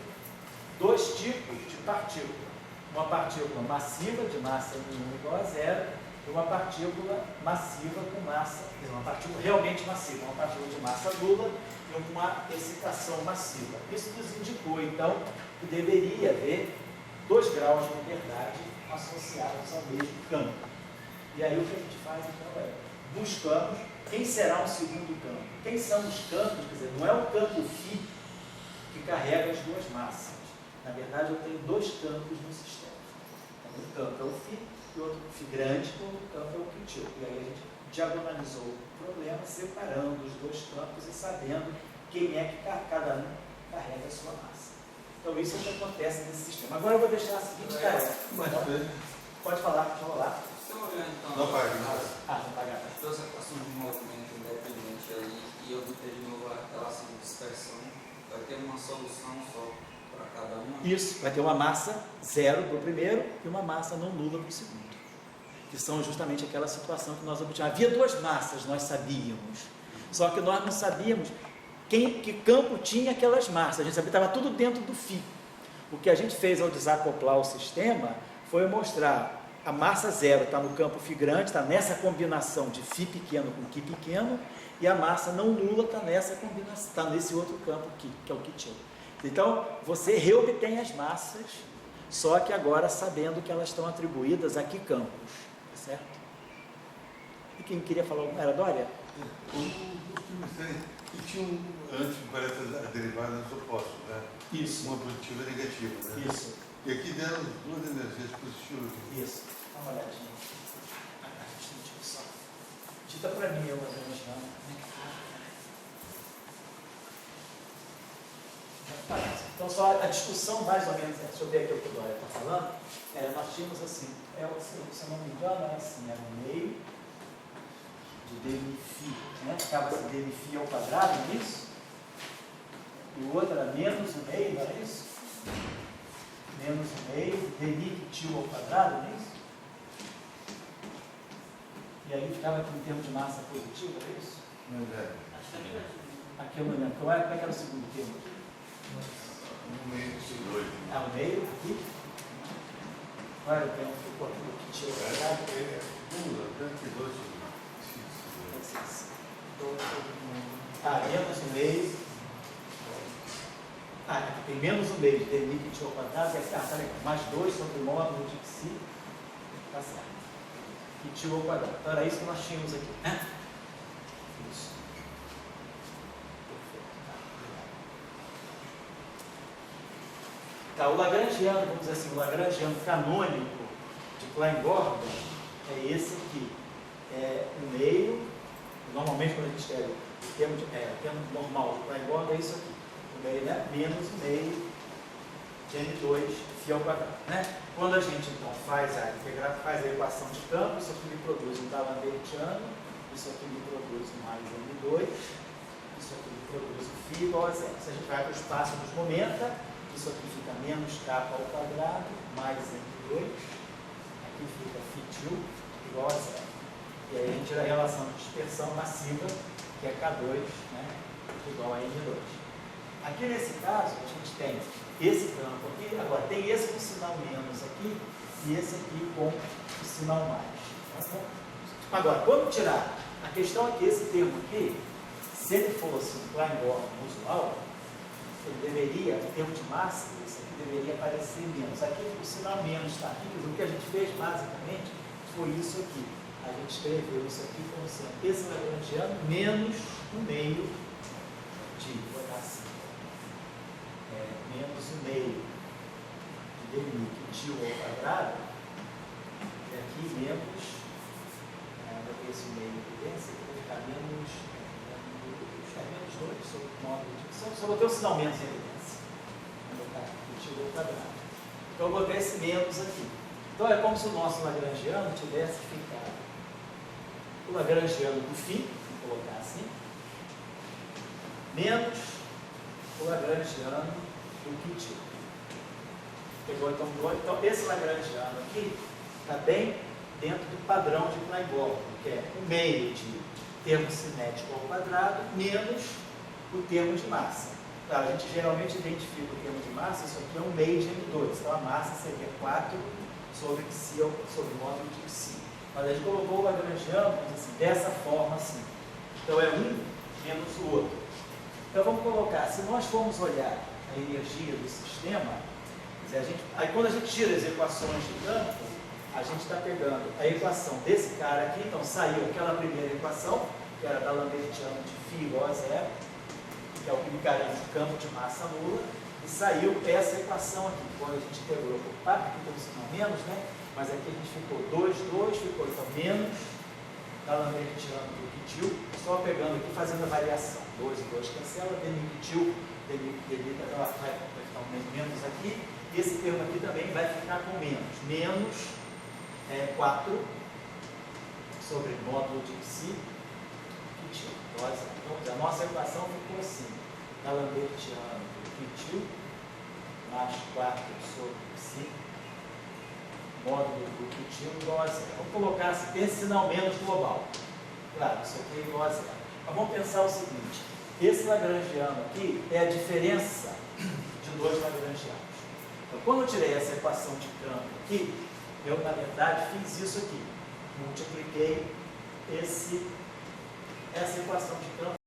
dois tipos de partícula. Uma partícula massiva, de massa n1 igual a 0, e uma partícula massiva com massa, uma partícula realmente massiva, uma partícula de massa nula e uma excitação massiva. Isso nos indicou, então, que deveria haver 2 graus de liberdade associados ao mesmo campo. E aí o que a gente faz, então, é buscamos quem será um segundo campo. Quem são os campos? Quer dizer, não é o campo φ que carrega as duas massas. Na verdade, eu tenho 2 campos no sistema. Um campo é o φ e o outro φ grande, o outro campo é o quitil. E aí a gente diagonalizou o problema, separando os 2 campos e sabendo quem é que cada um carrega a sua massa. Então, isso é o que acontece nesse sistema. Agora eu vou deixar a seguinte tarefa. Pode falar, pode rolar. Estão olhando então. Não paga. Não pagar. Toda essa equação de movimento independente aí, e eu botei de novo a relação de dispersão, vai ter uma solução só para cada uma? Isso, vai ter uma massa 0 para o primeiro e uma massa não nula para o segundo. Que são justamente aquela situação que nós obtivemos. Havia 2 massas, nós sabíamos. Só que nós não sabíamos que campo tinha aquelas massas. A gente sabia que estava tudo dentro do φ. O que a gente fez ao desacoplar o sistema foi mostrar a massa 0 está no campo φ grande, está nessa combinação de φ pequeno com Qui pequeno, e a massa não nula está nessa combinação, está nesse outro campo aqui, que é o quitil. Então, você reobtém as massas, só que agora sabendo que elas estão atribuídas a que campos, certo? quem queria falar era a Dória? E tinha antes, parece, a derivada dos opostos, né? Isso. Uma positiva e negativa, né? Isso. E aqui deram duas energias positivas. Isso. Dá uma olhadinha. A caixa de discussão. Dita para mim, eu imaginando. Então, só a discussão, mais ou menos, deixa eu ver aqui o que o Dória está falando, nós tínhamos assim, se eu não me engano, era assim, era um meio de dmi-φ, né? Ficava assim, dmi-φ ao quadrado, não é isso? E o outro era menos o meio, não era isso? Menos o meio, dmi-τ ao quadrado, não é isso? E aí ficava aqui em termos de massa positiva, é isso? Não é? Acho que é negativo. Aqui eu não lembro. Como é que era o segundo termo aqui? Um meio de dois. Ah, o meio, aqui. Qual era o termo que ficou aqui? Que tira o quadrado? Menos o meio. Aqui tem menos o meio de dmi-τ ao quadrado. Tá legal. Mais 2 sobre o módulo de psi. Tá certo. E τ ao quadrado. Então era isso que nós tínhamos aqui, né? Isso. Tá, o lagrangiano, vamos dizer assim, o lagrangiano canônico de Klein-Gordon é esse aqui. É o meio, normalmente quando a gente escreve o termo normal de Klein-Gordon é isso aqui. O meio, né? Menos o meio de M2 φ ao quadrado, né? Quando a gente então faz a equação de campo, isso aqui me produz um D'Alembertiano, isso aqui me produz mais M2, isso aqui me produz o φ igual a zero. Se a gente vai para o espaço dos momenta, isso aqui fica menos k ao quadrado, mais M2, aqui fica φ2 igual a zero. E aí a gente tira a relação de dispersão massiva, que é K2, né, igual a M2. Aqui nesse caso, a gente tem esse campo aqui, agora tem esse com sinal menos aqui, e esse aqui com o sinal mais. Tá bom? Agora, quando tirar, a questão é que esse termo aqui, se ele fosse um Klein-Gordon usual, ele deveria, em termos de massa, isso aqui deveria aparecer menos. Aqui o sinal menos está aqui, o que a gente fez basicamente foi isso aqui. A gente escreveu isso aqui como sendo esse lagrangiano menos o meio de, vou botar assim, menos o meio de dmi-τ ao quadrado, e aqui menos, vou ter esse meio de evidência, que vai ficar menos 2 sobre o módulo de... Só botei o sinal menos em evidência. Vou botar aqui, τ ao quadrado. Então eu botei esse menos aqui. Então é como se o nosso lagrangiano tivesse ficado o lagrangiano do φ, vou colocar assim, menos o lagrangiano do π. Pegou então esse lagrangiano aqui está bem dentro do padrão de Klein-Gordon, que é o meio de termo cinético ao quadrado menos o termo de massa. Claro, a gente geralmente identifica o termo de massa, isso aqui é um meio de M2, então a massa seria 4 sobre o módulo de psi. Mas a gente colocou o lagrangiano assim, dessa forma assim. Então é um menos o outro. Então vamos colocar, se nós formos olhar a energia do sistema, aí quando a gente tira as equações de campo, a gente está pegando a equação desse cara aqui, então saiu aquela primeira equação, que era D'Alembertiano de φ igual a zero, que é o que me garante o campo de massa nula, e saiu essa equação aqui, quando a gente integrou por parte, aqui tem um sinal menos, né? Mas aqui a gente ficou 2, ficou então menos D'Alembertiano do π, só pegando aqui, fazendo a variação, 2 e 2 cancela, dmi-τ, vai ficar um menos aqui, e esse termo aqui também vai ficar com menos 4 sobre módulo de psi, então, a nossa equação ficou assim, D'Alembertiano do π mais 4 sobre psi, módulo do π igual a zero. Vamos colocar assim, tem esse sinal menos global. Claro, isso aqui é igual a zero. Mas vamos pensar o seguinte, esse lagrangiano aqui é a diferença de dois lagrangianos. Então, quando eu tirei essa equação de campo aqui, eu, na verdade, fiz isso aqui. Multipliquei essa equação de campo